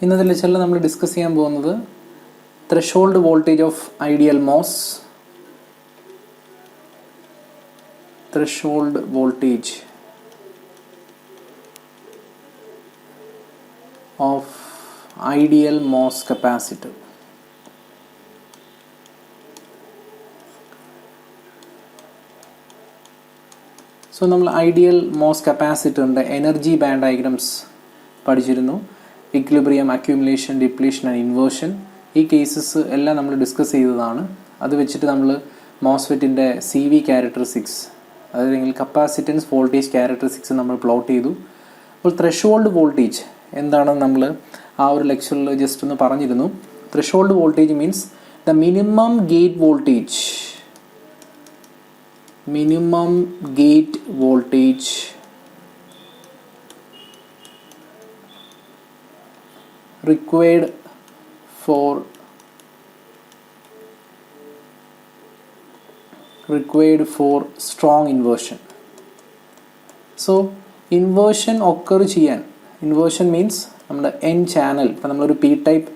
ഇന്നത്തെ ലെക്ചറിൽ നമ്മൾ ഡിസ്കസ് ചെയ്യാൻ പോകുന്നത് threshold voltage of ideal MOS, threshold voltage of ideal MOS capacitor. So നമ്മൾ ഐഡിയൽ മോസ് കപ്പാസിറ്ററിൻ്റെ എനർജി ബാൻഡ് ഡയഗ്രംസ് പഠിച്ചിരുന്നു. Equilibrium, accumulation, depletion and inversion. ഈ കേസസ് എല്ലാം നമ്മൾ ഡിസ്കസ് ചെയ്തതാണ്. അത് വെച്ചിട്ട് നമ്മൾ മോസ്ഫെറ്റിൻ്റെ CV ക്യാരക്ടറിസ്റ്റിക്സ്, അതല്ലെങ്കിൽ കപ്പാസിറ്റൻസ് വോൾട്ടേജ് ക്യാരക്ടറിസ്റ്റിക്സ് നമ്മൾ പ്ലോട്ട് ചെയ്തു. അപ്പോൾ ത്രെഷോൾഡ് വോൾട്ടേജ് എന്താണെന്ന് നമ്മൾ ആ ഒരു ലെക്ചറിൽ ജസ്റ്റ് ഒന്ന് പറഞ്ഞിരുന്നു. Threshold voltage means the minimum gate voltage, minimum gate voltage required for strong inversion. So inversion occur ചെയ്യാൻ, inversion means നമ്മുടെ N ചാനൽ, ഇപ്പോൾ നമ്മളൊരു P ടൈപ്പ്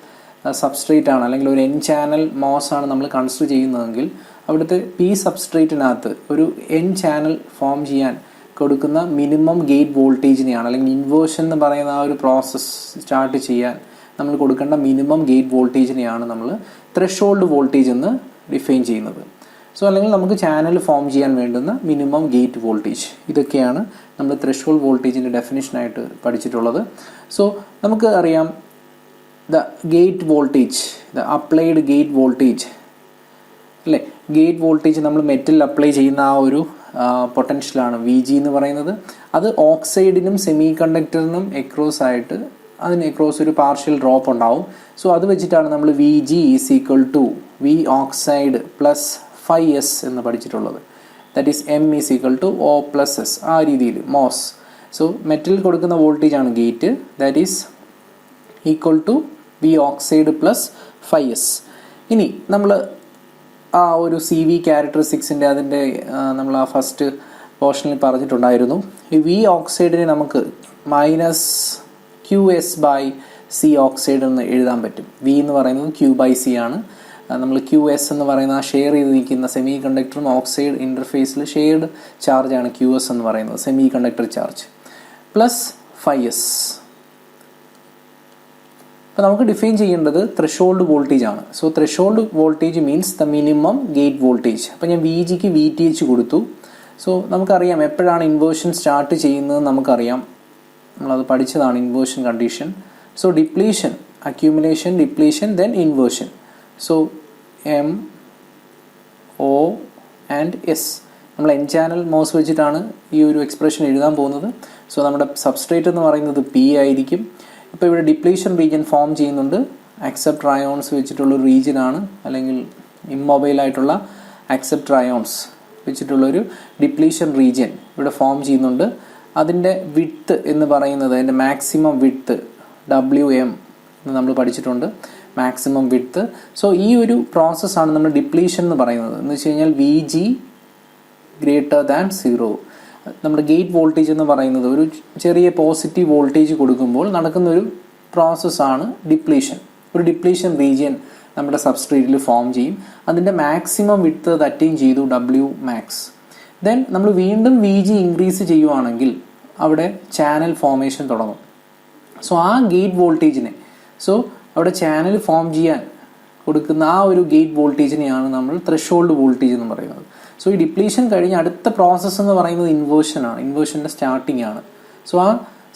സബ്സ്ട്രേറ്റ് ആണ് അല്ലെങ്കിൽ ഒരു N ചാനൽ മോസ് ആണ് നമ്മൾ കൺസിഡർ ചെയ്യുന്നതെങ്കിൽ അവിടുത്തെ P സബ്സ്ട്രേറ്റിനകത്ത് ഒരു N ചാനൽ ഫോം ചെയ്യാൻ കൊടുക്കുന്ന മിനിമം ഗേറ്റ് വോൾട്ടേജിനെയാണ്, അല്ലെങ്കിൽ ഇൻവേർഷൻ എന്ന് പറയുന്ന ആ ഒരു പ്രോസസ്സ് സ്റ്റാർട്ട് ചെയ്യാൻ നമ്മൾ കൊടുക്കേണ്ട മിനിമം ഗേറ്റ് വോൾട്ടേജിനെയാണ് നമ്മൾ ത്രെഷോൾഡ് വോൾട്ടേജ് എന്ന് ഡിഫൈൻ ചെയ്യുന്നത്. സോ അല്ലെങ്കിൽ നമുക്ക് ചാനൽ ഫോം ചെയ്യാൻ വേണ്ടുന്ന മിനിമം ഗേറ്റ് വോൾട്ടേജ്, ഇതൊക്കെയാണ് നമ്മൾ ത്രെഷോൾഡ് വോൾട്ടേജിൻ്റെ ഡെഫിനിഷനായിട്ട് പഠിച്ചിട്ടുള്ളത്. സോ നമുക്ക് അറിയാം the gate voltage, the applied gate voltage അല്ലേ. ഗേറ്റ് വോൾട്ടേജ് നമ്മൾ മെറ്റലിൽ അപ്ലൈ ചെയ്യുന്ന ആ ഒരു പൊട്ടൻഷ്യലാണ് VG എന്ന് പറയുന്നത്. അത് ഓക്സൈഡിനും സെമി കണ്ടക്ടറിനും എക്രോസ് ആയിട്ട് അതിന് എക്രോസ് ഒരു പാർഷ്യൽ ഡ്രോപ്പ് ഉണ്ടാവും. സോ അത് വെച്ചിട്ടാണ് നമ്മൾ VG is equal to V oxide plus φS എന്ന് പഠിച്ചിട്ടുള്ളത്. That is M is equal to O plus S, ആ രീതിയിൽ മോസ്. സോ മെറ്റലിൽ കൊടുക്കുന്ന വോൾട്ടേജ് ആണ് gate, that is equal to V oxide plus φS. ഇനി നമ്മൾ ആ ഒരു CV ക്യാരക്ടറിസ്റ്റിക്സിൻ്റെ അതിൻ്റെ നമ്മൾ ആ ഫസ്റ്റ് പോർഷനിൽ പറഞ്ഞിട്ടുണ്ടായിരുന്നു. ഈ V ഓക്സൈഡിനെ നമുക്ക് -QS/C ഓക്സൈഡ് എന്ന് എഴുതാൻ പറ്റും. V എന്ന് പറയുന്നത് Q/C ആണ്. നമ്മൾ QS എന്ന് പറയുന്ന ആ ഷെയർ ചെയ്തിരിക്കുന്ന സെമി കണ്ടക്ടറും ഓക്സൈഡ് ഇൻ്റർഫേസിൽ ഷെയർഡ് ചാർജാണ് QS എന്ന് പറയുന്നത്, semi conductor charge, plus φS. അപ്പോൾ നമുക്ക് ഡിഫൈൻ ചെയ്യേണ്ടത് ത്രെഷോൾഡ് വോൾട്ടേജ് ആണ്. So threshold voltage means the minimum gate voltage. അപ്പോൾ ഞാൻ VGക്ക് VTH കൊടുത്തു. സോ നമുക്കറിയാം എപ്പോഴാണ് ഇൻവേർഷൻ സ്റ്റാർട്ട് ചെയ്യുന്നത് നമുക്കറിയാം, നമ്മളത് പഠിച്ചതാണ് inversion condition. So depletion, accumulation, depletion, then inversion. So M, O and S. നമ്മൾ N ചാനൽ മോസ് വെച്ചിട്ടാണ് ഈ ഒരു എക്സ്പ്രഷൻ എഴുതാൻ പോകുന്നത്. സോ നമ്മുടെ സബ്സ്ട്രേറ്റ് എന്ന് പറയുന്നത് P ആയിരിക്കും. ഇപ്പോൾ ഇവിടെ ഡിപ്ലീഷൻ റീജിയൻ ഫോം ചെയ്യുന്നുണ്ട്. അക്സെപ്റ്റ് അയോൺസ് വെച്ചിട്ടുള്ളൊരു റീജിയനാണ്, അല്ലെങ്കിൽ ഇമ്മൊബൈലായിട്ടുള്ള അക്സെപ്റ്റ് അയോൺസ് വെച്ചിട്ടുള്ളൊരു ഡിപ്ലീഷൻ റീജിയൻ ഇവിടെ ഫോം ചെയ്യുന്നുണ്ട്. അതിൻ്റെ വിഡ്ത്ത് എന്ന് പറയുന്നത്, അതിൻ്റെ മാക്സിമം വിഡ്ത്ത് WM എന്ന് നമ്മൾ പഠിച്ചിട്ടുണ്ട്, മാക്സിമം വിഡ്ത്ത്. സോ ഈ ഒരു പ്രോസസ്സാണ് നമ്മൾ ഡിപ്ലീഷൻ എന്ന് പറയുന്നത്. എന്ന് വെച്ച് കഴിഞ്ഞാൽ VG ഗ്രേറ്റർ ദാൻ 0. നമ്മുടെ ഗേറ്റ് വോൾട്ടേജ് എന്ന് പറയുന്നത് ഒരു ചെറിയ പോസിറ്റീവ് വോൾട്ടേജ് കൊടുക്കുമ്പോൾ നടക്കുന്ന ഒരു പ്രോസസ്സാണ് ഡിപ്ലീഷൻ. ഒരു ഡിപ്ലീഷൻ റീജിയൻ നമ്മുടെ സബ്സ്ട്രേറ്റിൽ ഫോം ചെയ്യും. അതിൻ്റെ മാക്സിമം വിഡ്ത്ത് അത് അറ്റൈൻ ചെയ്തു, Wmax. ദെൻ നമ്മൾ വീണ്ടും VG ഇൻക്രീസ് ചെയ്യുവാണെങ്കിൽ അവിടെ ചാനൽ ഫോമേഷൻ തുടങ്ങും. സോ ആ ഗേറ്റ് വോൾട്ടേജിനെ, സോ അവിടെ ചാനൽ ഫോം ചെയ്യാൻ കൊടുക്കുന്ന ആ ഒരു ഗേറ്റ് വോൾട്ടേജിനെയാണ് നമ്മൾ ത്രെഷോൾഡ് വോൾട്ടേജ് എന്ന് പറയുന്നത്. സോ ഈ ഡിപ്ലീഷൻ കഴിഞ്ഞ് അടുത്ത പ്രോസസ്സ് എന്ന് പറയുന്നത് ഇൻവേർഷനാണ്, ഇൻവേർഷൻ്റെ സ്റ്റാർട്ടിംഗ് ആണ്. സോ ആ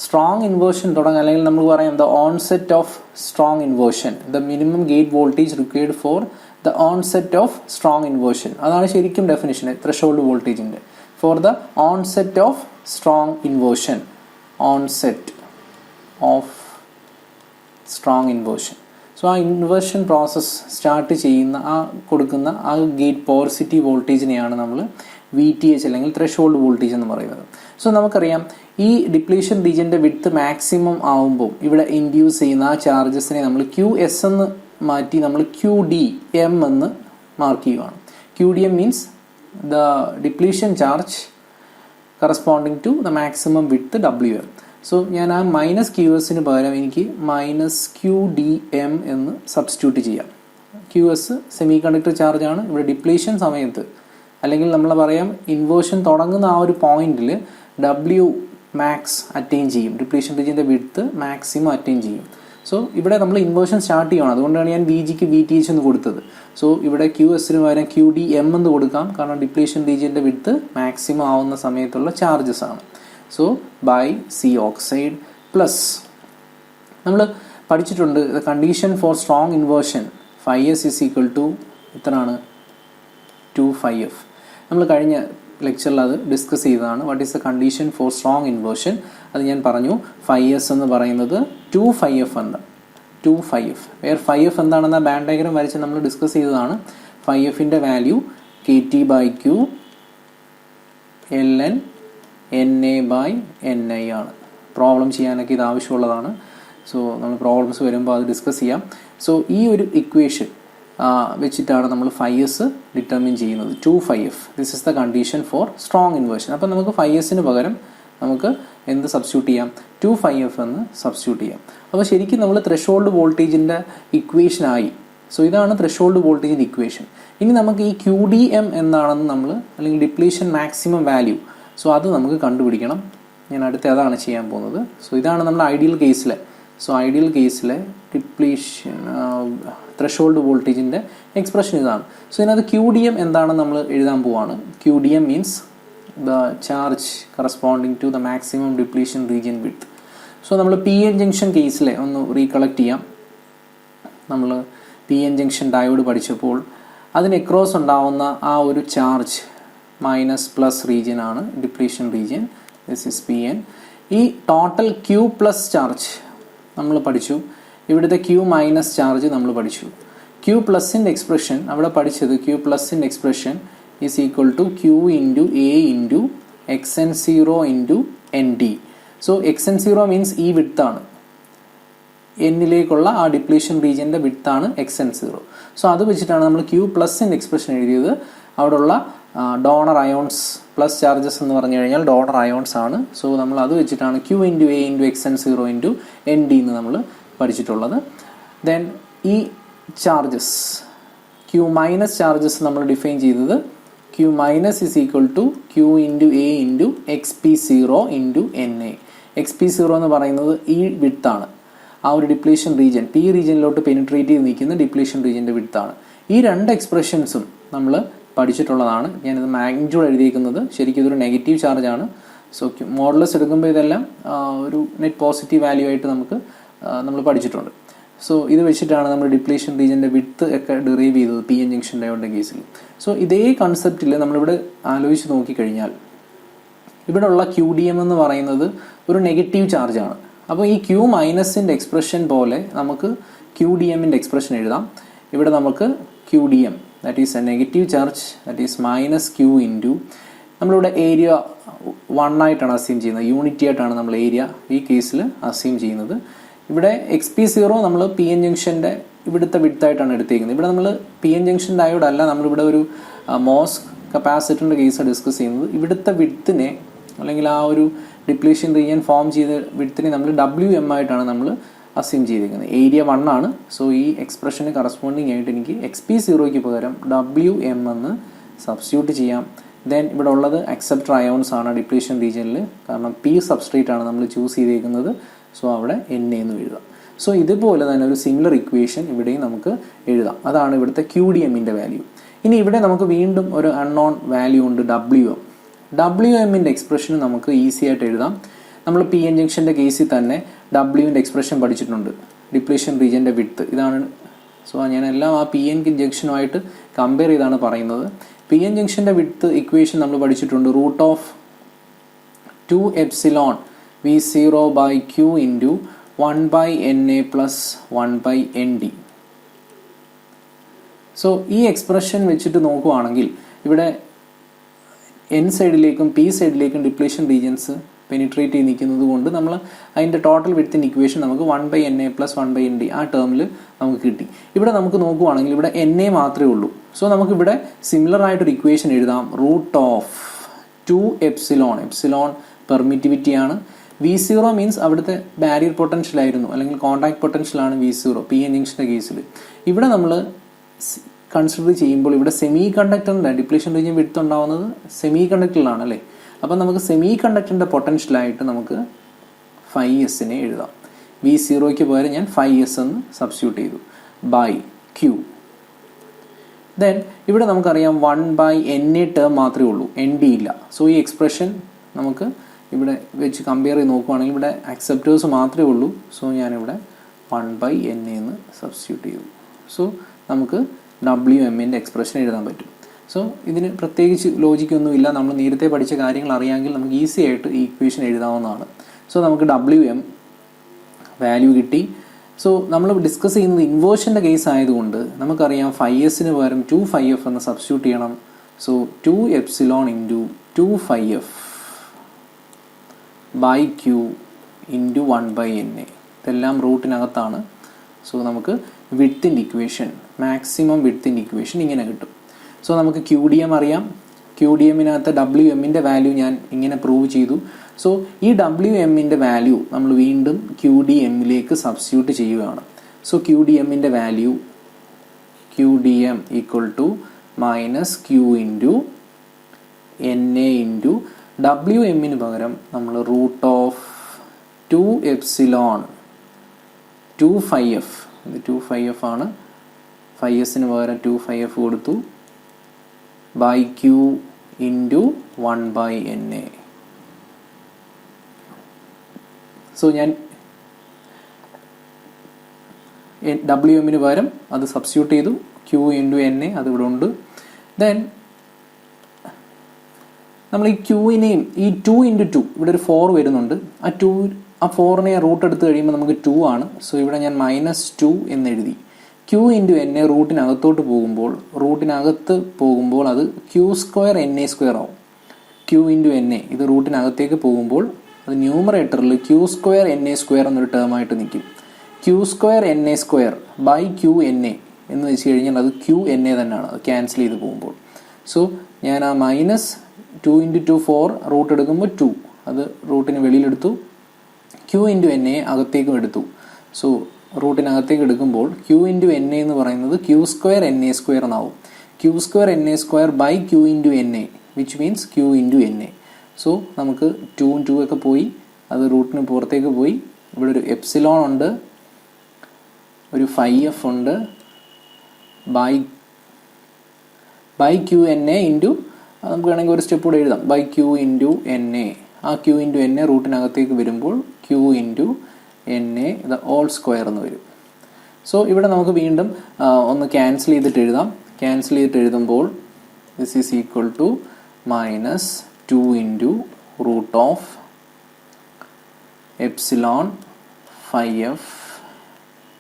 സ്ട്രോങ് ഇൻവേർഷൻ തുടങ്ങുക, അല്ലെങ്കിൽ നമുക്ക് പറയാം the onset of strong inversion, the minimum gate voltage required for the onset of strong inversion. അതാണ് ശരിക്കും ഡെഫിനിഷൻ ത്രെഷോൾഡ് വോൾട്ടേജിൻ്റെ. For the onset of strong inversion, onset of strong inversion. So ആ inversion process start ചെയ്യുന്ന ആ കൊടുക്കുന്ന ആ gate positive വോൾട്ടേജിനെയാണ് നമ്മൾ VTH അല്ലെങ്കിൽ ത്രെഷോൾഡ് വോൾട്ടേജ് എന്ന് പറയുന്നത്. സോ നമുക്കറിയാം ഈ ഡിപ്ലീഷൻ റീജിയൻ്റെ വിഡ്ത്ത് മാക്സിമം ആവുമ്പോൾ ഇവിടെ ഇൻഡ്യൂസ് ചെയ്യുന്ന ആ ചാർജസിനെ നമ്മൾ QS എന്ന് മാറ്റി നമ്മൾ QDM എന്ന് മാർക്ക് ചെയ്യുകയാണ്. QDM means the depletion charge corresponding to the maximum width WM. So ഞാൻ ആ മൈനസ് ക്യു എസിന് പകരം എനിക്ക് മൈനസ് ക്യു ഡി എം എന്ന് സബ്സ്റ്റിറ്റ്യൂട്ട് ചെയ്യാം. ക്യു എസ് സെമി കണ്ടക്ടർ ചാർജാണ്. ഇവിടെ ഡിപ്ലീഷൻ സമയത്ത് അല്ലെങ്കിൽ നമ്മൾ പറയാം ഇൻവേർഷൻ തുടങ്ങുന്ന ആ ഒരു പോയിന്റിൽ ഡബ്ല്യു മാക്സ് അറ്റൈൻ ചെയ്യും, ഡിപ്ലീഷൻ റീജിയൻ്റെ വിഡ്ത്ത് മാക്സിമം അറ്റൈൻ ചെയ്യും. സോ ഇവിടെ നമ്മൾ ഇൻവേർഷൻ സ്റ്റാർട്ട് ചെയ്യണം. അതുകൊണ്ടാണ് ഞാൻ വി ജിക്ക് വി ടി എച്ച് എന്ന് കൊടുത്തത്. സോ ഇവിടെ ക്യു എസിന് പകരം ക്യു ഡി എം എന്ന് കൊടുക്കാം, കാരണം ഡിപ്ലീഷൻ റീജിയൻ്റെ വിഡ്ത്ത് മാക്സിമം ആവുന്ന സമയത്തുള്ള ചാർജസ് ആണ്. So by C oxide plus നമ്മൾ പഠിച്ചിട്ടുണ്ട് condition for strong inversion 5s is equal to എത്രയാണ് 2,5f. നമ്മൾ കഴിഞ്ഞ ലെക്ചറിൽ അത് ഡിസ്കസ് ചെയ്തതാണ്. What is the condition for strong inversion? അത് ഞാൻ പറഞ്ഞു 5s എന്ന് പറയുന്നത് 2,5f എന്ന്. 2,5f where 5f എന്താണെന്ന band diagram വരച്ച് നമ്മൾ ഡിസ്കസ് ചെയ്തതാണ്. 5fൻ്റെ വാല്യൂ KT/Q ln NA/NI ആണ്. പ്രോബ്ലം ചെയ്യാനൊക്കെ ഇത് ആവശ്യമുള്ളതാണ്. സോ നമ്മൾ പ്രോബ്ലംസ് വരുമ്പോൾ അത് ഡിസ്കസ് ചെയ്യാം. സോ ഈ ഒരു ഇക്വേഷൻ വെച്ചിട്ടാണ് നമ്മൾ 5s ഡിറ്റർമിൻ ചെയ്യുന്നത്. 2,5f this is the condition for strong inversion. അപ്പം നമുക്ക് 5sന് പകരം നമുക്ക് എന്ത് സബ്സ്റ്റിറ്റ്യൂട്ട് ചെയ്യാം? 2,5f എന്ന് സബ്സ്റ്റിറ്റ്യൂട്ട് ചെയ്യാം. അപ്പോൾ ശരിക്കും നമ്മൾ ത്രെഷോൾഡ് വോൾട്ടേജിൻ്റെ ഇക്വേഷനായി. സോ ഇതാണ് ത്രെഷോൾഡ് വോൾട്ടേജിൻ്റെ ഇക്വേഷൻ. ഇനി നമുക്ക് ഈ QDM എന്താണെന്ന് നമ്മൾ അല്ലെങ്കിൽ ഡിപ്ലീഷൻ മാക്സിമം വാല്യൂ, സോ അത് നമുക്ക് കണ്ടുപിടിക്കണം. ഞാൻ അടുത്ത അതാണ് ചെയ്യാൻ പോകുന്നത്. സോ ഇതാണ് നമ്മുടെ ഐഡിയൽ കേസിലെ. സോ ഐഡിയൽ കേസിലെ ഡിപ്ലീഷൻ ത്രെഷോൾഡ് വോൾട്ടേജിൻ്റെ എക്സ്പ്രഷൻ ഇതാണ്. സോ ഇതിനകത്ത് QDM എന്താണെന്ന് നമ്മൾ എഴുതാൻ പോവാണ്. QDM means the charge corresponding to the maximum depletion region width. So നമ്മൾ PN ജംഗ്ഷൻ കേസിലെ ഒന്ന് റീകളക്ട് ചെയ്യാം. നമ്മൾ PN ജംഗ്ഷൻ ഡയോഡ് പഠിച്ചപ്പോൾ അതിന് എക്രോസ് ഉണ്ടാവുന്ന ആ ഒരു ചാർജ് മൈനസ് പ്ലസ് റീജിയൻ ആണ് depletion region. This is PN. ഈ ടോട്ടൽ Q പ്ലസ് ചാർജ് നമ്മൾ പഠിച്ചു. ഇവിടുത്തെ Q മൈനസ് ചാർജ് നമ്മൾ പഠിച്ചു. Q പ്ലസിൻ്റെ എക്സ്പ്രഷൻ അവിടെ പഠിച്ചത് Q പ്ലസിൻ്റെ expression is equal to Q into A into XN0 into ND. So XN0 means ഈ വിഡ്ത്താണ്, എന്നിലേക്കുള്ള ആ ഡിപ്ലീഷൻ റീജിയൻ്റെ വിഡ്ത്താണ് XN0. സോ അത് വെച്ചിട്ടാണ് നമ്മൾ Q പ്ലസിൻ്റെ എക്സ്പ്രഷൻ എഴുതിയത്. അവിടെയുള്ള ഡോണർ അയോൺസ് പ്ലസ് ചാർജസ് എന്ന് പറഞ്ഞു കഴിഞ്ഞാൽ ഡോണർ അയോൺസ് ആണ്. സോ നമ്മൾ അത് വെച്ചിട്ടാണ് Q into A into XN0 into ND എന്ന് നമ്മൾ പഠിച്ചിട്ടുള്ളത്. ദെൻ ഈ ചാർജസ് Q മൈനസ് ചാർജസ് നമ്മൾ ഡിഫൈൻ ചെയ്തത് Q minus is equal to Q into A into XP0 into NA. XP0 എന്ന് പറയുന്നത് ഈ വിഡ്ത്താണ്, ആ ഒരു ഡിപ്ലീഷൻ റീജിയൻ P റീജിയനിലോട്ട് പെനിട്രേറ്റ് ചെയ്ത് നിൽക്കുന്ന ഡിപ്ലീഷൻ റീജിയൻ്റെ വിഡ്ത്താണ്. ഈ രണ്ട് എക്സ്പ്രഷൻസും നമ്മൾ പഠിച്ചിട്ടുള്ളതാണ്. ഞാനിത് മാഗ്നിറ്റ്യൂഡ് എഴുതിയിരിക്കുന്നത്, ശരിക്കും ഇതൊരു നെഗറ്റീവ് ചാർജാണ്. സോ മോഡുലസ് എടുക്കുമ്പോൾ ഇതെല്ലാം ഒരു നെറ്റ് പോസിറ്റീവ് വാല്യൂ ആയിട്ട് നമ്മൾ പഠിച്ചിട്ടുണ്ട്. സോ ഇത് വെച്ചിട്ടാണ് നമ്മൾ ഡിപ്ലീഷൻ റീജിയൻ്റെ വിഡ്ത്ത് ഒക്കെ ഡിറൈവ് ചെയ്തത് PN ജംഗ്ഷൻ ഡയോഡിൻ്റെ കേസിൽ. സോ ഇതേ കൺസെപ്റ്റിൽ നമ്മളിവിടെ ആലോചിച്ച് നോക്കിക്കഴിഞ്ഞാൽ ഇവിടെ ഉള്ള QDM എന്ന് പറയുന്നത് ഒരു നെഗറ്റീവ് ചാർജാണ്. അപ്പോൾ ഈ Q മൈനസിൻ്റെ എക്സ്പ്രഷൻ പോലെ നമുക്ക് QDMൻ്റെ എക്സ്പ്രഷൻ എഴുതാം. ഇവിടെ നമുക്ക് QDM that is A negative charge, that is minus Q into നമ്മളിവിടെ ഏരിയ 1 ആയിട്ടാണ് അസ്യൂം ചെയ്യുന്നത്, യൂണിറ്റി ആയിട്ടാണ് നമ്മൾ ഏരിയ ഈ കേസിൽ അസ്യൂം ചെയ്യുന്നത്. ഇവിടെ XP0 നമ്മൾ PN ജംഗ്ഷൻ്റെ ഇവിടുത്തെ വിഡ്ത്തായിട്ടാണ് എടുത്തേക്കുന്നത്. ഇവിടെ നമ്മൾ PN ജംഗ്ഷൻ ഡയോഡ് അല്ല, നമ്മളിവിടെ ഒരു മോസ് കപ്പാസിറ്ററിൻ്റെ കേസ് ഡിസ്കസ് ചെയ്യുന്നത്. ഇവിടുത്തെ വിഡ്ത്തിനെ അല്ലെങ്കിൽ ആ ഒരു ഡിപ്ലീഷൻ റീജിയൻ ഫോം ചെയ്ത വിഡ്ത്തിനെ നമ്മൾ WM ആയിട്ടാണ് നമ്മൾ അസ്യൂം ചെയ്തിരിക്കുന്നത്. ഏരിയ 1 ആണ്. സോ ഈ എക്സ്പ്രഷന് കറസ്പോണ്ടിങ് ആയിട്ട് എനിക്ക് XP0യ്ക്ക് പകരം WM എന്ന് സബ്സ്റ്റിറ്റ്യൂട്ട് ചെയ്യാം. ദെൻ ഇവിടെ ഉള്ളത് അക്സെപ്റ്റർ അയോൺസ് ആണ് ഡിപ്ലീഷൻ റീജിയനിൽ, കാരണം P സബ്സ്ട്രേറ്റ് ആണ് നമ്മൾ ചൂസ് ചെയ്തിരിക്കുന്നത്. സോ അവിടെ NA എന്ന് എഴുതാം. സോ ഇതുപോലെ തന്നെ ഒരു സിമിലർ ഇക്വേഷൻ ഇവിടെയും നമുക്ക് എഴുതാം. അതാണ് ഇവിടുത്തെ QDMൻ്റെ വാല്യൂ. ഇനി ഇവിടെ നമുക്ക് വീണ്ടും ഒരു അൺനോൺ വാല്യൂ ഉണ്ട് WM. WMൻ്റെ എക്സ്പ്രഷന് നമുക്ക് ഈസി ആയിട്ട് എഴുതാം. നമ്മൾ PN ജംഗ്ഷൻ്റെ കേസിൽ തന്നെ Wൻ്റെ എക്സ്പ്രഷൻ പഠിച്ചിട്ടുണ്ട്, ഡിപ്ലീഷൻ റീജിയൻ്റെ വിഡ്ത്ത് ഇതാണ്. സോ ഞാനെല്ലാം ആ PN ജംഗ്ഷനുമായിട്ട് കമ്പയർ ചെയ്താണ് പറയുന്നത്. PN ജംഗ്ഷൻ്റെ വിഡ്ത്ത് ഇക്വേഷൻ നമ്മൾ പഠിച്ചിട്ടുണ്ട്, √2ε V0/Q into 1/NA plus 1/ND. So ഈ എക്സ്പ്രഷൻ വെച്ചിട്ട് നോക്കുവാണെങ്കിൽ ഇവിടെ N സൈഡിലേക്കും P സൈഡിലേക്കും ഡിപ്ലീഷൻ റീജിയൻസ് പെനിട്രേറ്റ് ചെയ്ത് നിൽക്കുന്നത് കൊണ്ട് നമ്മൾ അതിൻ്റെ ടോട്ടൽ വിഡ്ത്തിൻ്റെ ഇക്വേഷൻ നമുക്ക് 1/NA പ്ലസ് 1/ND ആ ടേമിൽ നമുക്ക് കിട്ടി. ഇവിടെ നമുക്ക് നോക്കുവാണെങ്കിൽ ഇവിടെ NA മാത്രമേ ഉള്ളൂ. സോ നമുക്കിവിടെ സിമിലർ ആയിട്ടൊരു ഇക്വേഷൻ എഴുതാം, √2ε, എപ്സിലോൺ പെർമിറ്റിവിറ്റിയാണ്, V0 മീൻസ് അവിടുത്തെ ബാരിയർ പൊട്ടൻഷ്യൽ ആയിരുന്നു, അല്ലെങ്കിൽ കോൺടാക്ട് പൊട്ടൻഷ്യലാണ് V0 പി എൻ ജംഗ്ഷൻ്റെ കേസിൽ. ഇവിടെ നമ്മൾ കൺസിഡർ ചെയ്യുമ്പോൾ ഇവിടെ സെമി കണ്ടക്ടറിൻ്റെ ഡിപ്ലീഷൻ റീജിയൻ വിഡ്ത്ത് ഉണ്ടാവുന്നത് സെമി കണ്ടക്ടറിലാണ് അല്ലേ. അപ്പം നമുക്ക് സെമി കണ്ടക്ടറിൻ്റെ പൊട്ടൻഷ്യലായിട്ട് നമുക്ക് 5s എഴുതാം. V0യ്ക്ക് പകരം ഞാൻ 5s എന്ന് സബ്സ്റ്റിറ്റ്യൂട്ട് ചെയ്തു ബൈ Q. ദെൻ ഇവിടെ നമുക്കറിയാം 1/NA ടേം മാത്രമേ ഉള്ളൂ, ND ഇല്ല. സോ ഈ എക്സ്പ്രഷൻ നമുക്ക് ഇവിടെ വെച്ച് കമ്പയർ ചെയ്ത് നോക്കുവാണെങ്കിൽ ഇവിടെ അക്സെപ്റ്റേഴ്സ് മാത്രമേ ഉള്ളൂ. സോ ഞാനിവിടെ 1/NA എന്ന് സബ്സ്റ്റിറ്റ്യൂട്ട് ചെയ്തു. സോ നമുക്ക് WMൻ്റെ എക്സ്പ്രഷൻ എഴുതാൻ പറ്റും. സോ ഇതിന് പ്രത്യേകിച്ച് ലോജിക്കൊന്നുമില്ല, നമ്മൾ നേരത്തെ പഠിച്ച കാര്യങ്ങൾ അറിയാമെങ്കിൽ നമുക്ക് ഈസി ആയിട്ട് ഈ ഇക്വേഷൻ എഴുതാവുന്നതാണ്. സോ നമുക്ക് WM വാല്യൂ കിട്ടി. സോ നമ്മൾ ഡിസ്കസ് ചെയ്യുന്നത് ഇൻവേർഷൻ്റെ കേസ് ആയതുകൊണ്ട് നമുക്കറിയാം 5s പകരം 2/5f എന്ന് സബ്സ്റ്റിറ്റ്യൂട്ട് ചെയ്യണം. So 2ε into 2/5f by Q into 1/NA. ഇതെല്ലാം റൂട്ടിനകത്താണ്. സോ നമുക്ക് വിഡ്ത്തിൻ്റെ ഇക്വേഷൻ, മാക്സിമം വിഡ്ത്തിൻ്റെ ഇക്വേഷൻ ഇങ്ങനെ കിട്ടും. സോ നമുക്ക് QDM അറിയാം. QDMനകത്ത് WMൻ്റെ വാല്യൂ ഞാൻ ഇങ്ങനെ പ്രൂവ് ചെയ്തു. സോ ഈ WMൻ്റെ വാല്യൂ നമ്മൾ വീണ്ടും QDMലേക്ക് സബ്സ്റ്റിറ്റ്യൂട്ട് ചെയ്യുകയാണ്. സോ QDMൻ്റെ value QDM equal to minus Q into NA into WMന് പകരം നമ്മൾ റൂട്ട് ഓഫ് 2ε 2/5f, ഇത് 2/5f ആണ്, 5s പകരം 2/5f കൊടുത്തു by Q into 1/NA. So ഞാൻ WMന് പകരം അത് സബ്സ്റ്റിറ്റ്യൂട്ട് ചെയ്തു, Q ഇൻറ്റു NA അത് ഇവിടെ ഉണ്ട്. ദെൻ നമ്മൾ ഈ Qനെയും ഈ 2 ഇൻറ്റു 2 ഇവിടെ ഒരു 4 വരുന്നുണ്ട്. ആ 4നെ റൂട്ട് എടുത്ത് കഴിയുമ്പോൾ നമുക്ക് 2 ആണ്. സോ ഇവിടെ ഞാൻ -2 എന്ന് എഴുതി. Q ഇൻറ്റു NA റൂട്ടിനകത്തോട്ട് പോകുമ്പോൾ അത് Q² NA² ആവും. Q ഇൻറ്റു NA ഇത് റൂട്ടിനകത്തേക്ക് പോകുമ്പോൾ അത് ന്യൂമറേറ്ററിൽ Q² NA² എന്നൊരു ടേമായിട്ട് നിൽക്കും. Q² NA² ബൈ QNA എന്ന് വെച്ച് കഴിഞ്ഞാൽ അത് QNA തന്നെയാണ്, അത് ക്യാൻസൽ ചെയ്ത് പോകുമ്പോൾ. സോ ഞാൻ ആ -2 ഇൻറ്റു 2 4 റൂട്ട് എടുക്കുമ്പോൾ 2 അത് റൂട്ടിന് വെളിയിലെടുത്തു, Q ഇൻറ്റു NA അകത്തേക്കും എടുത്തു. സോ റൂട്ടിനകത്തേക്ക് എടുക്കുമ്പോൾ Q ഇൻറ്റു NA എന്ന് പറയുന്നത് Q² NA² എന്നാവും. Q² NA² by Q into NA which means Q into NA. So നമുക്ക് 2 2 ഒക്കെ പോയി, അത് റൂട്ടിന് പുറത്തേക്ക് പോയി. ഇവിടെ ഒരു എപ്സിലോൺ ഉണ്ട്, ഒരു 5f ഉണ്ട് ബൈ QNA ഇൻറ്റു, നമുക്ക് വേണമെങ്കിൽ ഒരു സ്റ്റെപ്പ് കൂടെ എഴുതാം, ബൈ Q ഇൻറ്റു NA. ആ Q ഇൻറ്റു NA റൂട്ടിനകത്തേക്ക് വരുമ്പോൾ Q ഇൻറ്റു NA ഇത് ഓൾ സ്ക്വയർ എന്ന് വരും. സോ ഇവിടെ നമുക്ക് വീണ്ടും ഒന്ന് ക്യാൻസൽ ചെയ്തിട്ട് എഴുതാം. ക്യാൻസൽ ചെയ്തിട്ട് എഴുതുമ്പോൾ this is equal to -2 into root of epsilon 5f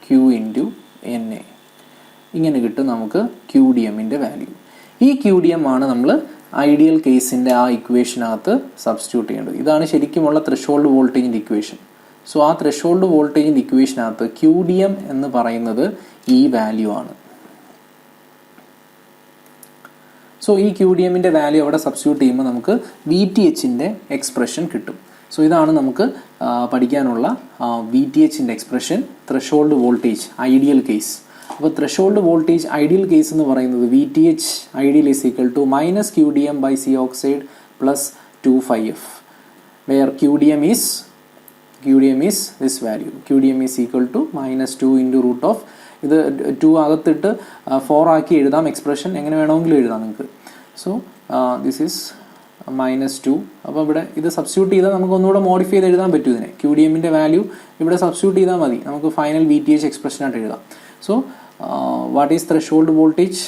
Q into NA. ഇങ്ങനെ കിട്ടും നമുക്ക് QDMൻ്റെ വാല്യൂ. ഈ QDM ആണ് നമ്മൾ ഐഡിയൽ കേസിൻ്റെ ആ ഇക്വേഷനകത്ത് സബ്സ്റ്റിറ്റ്യൂട്ട് ചെയ്യേണ്ടത്. ഇതാണ് ശരിക്കുമുള്ള ത്രെഷോൾഡ് വോൾട്ടേജിൻ്റെ ഇക്വേഷൻ. സോ ആ ത്രെഷോൾഡ് വോൾട്ടേജിൻ്റെ ഇക്വേഷനകത്ത് QDM എന്ന് പറയുന്നത് ഈ വാല്യൂ ആണ്. സോ ഈ QDMൻ്റെ വാല്യൂ അവിടെ സബ്സ്റ്റിറ്റ്യൂട്ട് ചെയ്യുമ്പോൾ നമുക്ക് VTHൻ്റെ എക്സ്പ്രഷൻ കിട്ടും. സോ ഇതാണ് നമുക്ക് പഠിക്കാനുള്ള VTHൻ്റെ expression, threshold voltage ideal case. അപ്പോൾ ത്രെഷോൾഡ് വോൾട്ടേജ് ഐഡിയൽ കേസ് എന്ന് പറയുന്നത് VTH ideal is equal to -QDM by C oxide plus 2/5f where QDM is this value. QDM is equal to -2 into root of, ഇത് 2 അകത്തിട്ട് 4 ആക്കി എഴുതാം expression, എങ്ങനെ വേണമെങ്കിലും എഴുതാം നിങ്ങൾക്ക്. So this is -2. അപ്പോൾ ഇവിടെ ഇത് സബ്സ്റ്റിറ്റ്യൂട്ട് ചെയ്താൽ നമുക്ക് ഒന്നുകൂടെ മോഡിഫൈ ചെയ്ത് എഴുതാൻ പറ്റും ഇതിനെ. QDMൻ്റെ വാല്യൂ ഇവിടെ സബ്സ്റ്റിറ്റ്യൂട്ട് ചെയ്താൽ മതി, നമുക്ക് ഫൈനൽ VTH എക്സ്പ്രഷനായിട്ട് എഴുതാം. So what is threshold voltage?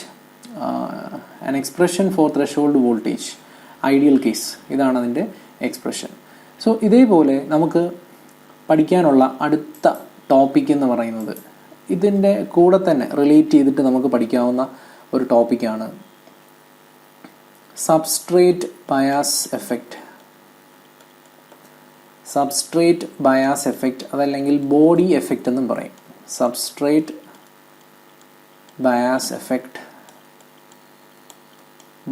An expression for threshold voltage ideal case, ഇതാണ് അതിൻ്റെ എക്സ്പ്രഷൻ. സോ ഇതേപോലെ നമുക്ക് പഠിക്കാനുള്ള അടുത്ത ടോപ്പിക് എന്ന് പറയുന്നത് ഇതിൻ്റെ കൂടെ തന്നെ റിലേറ്റ് ചെയ്തിട്ട് നമുക്ക് പഠിക്കാവുന്ന ഒരു ടോപ്പിക്കാണ് substrate bias effect. Substrate bias effect അതല്ലെങ്കിൽ ബോഡി എഫക്റ്റ് എന്നും പറയും. Substrate bias effect,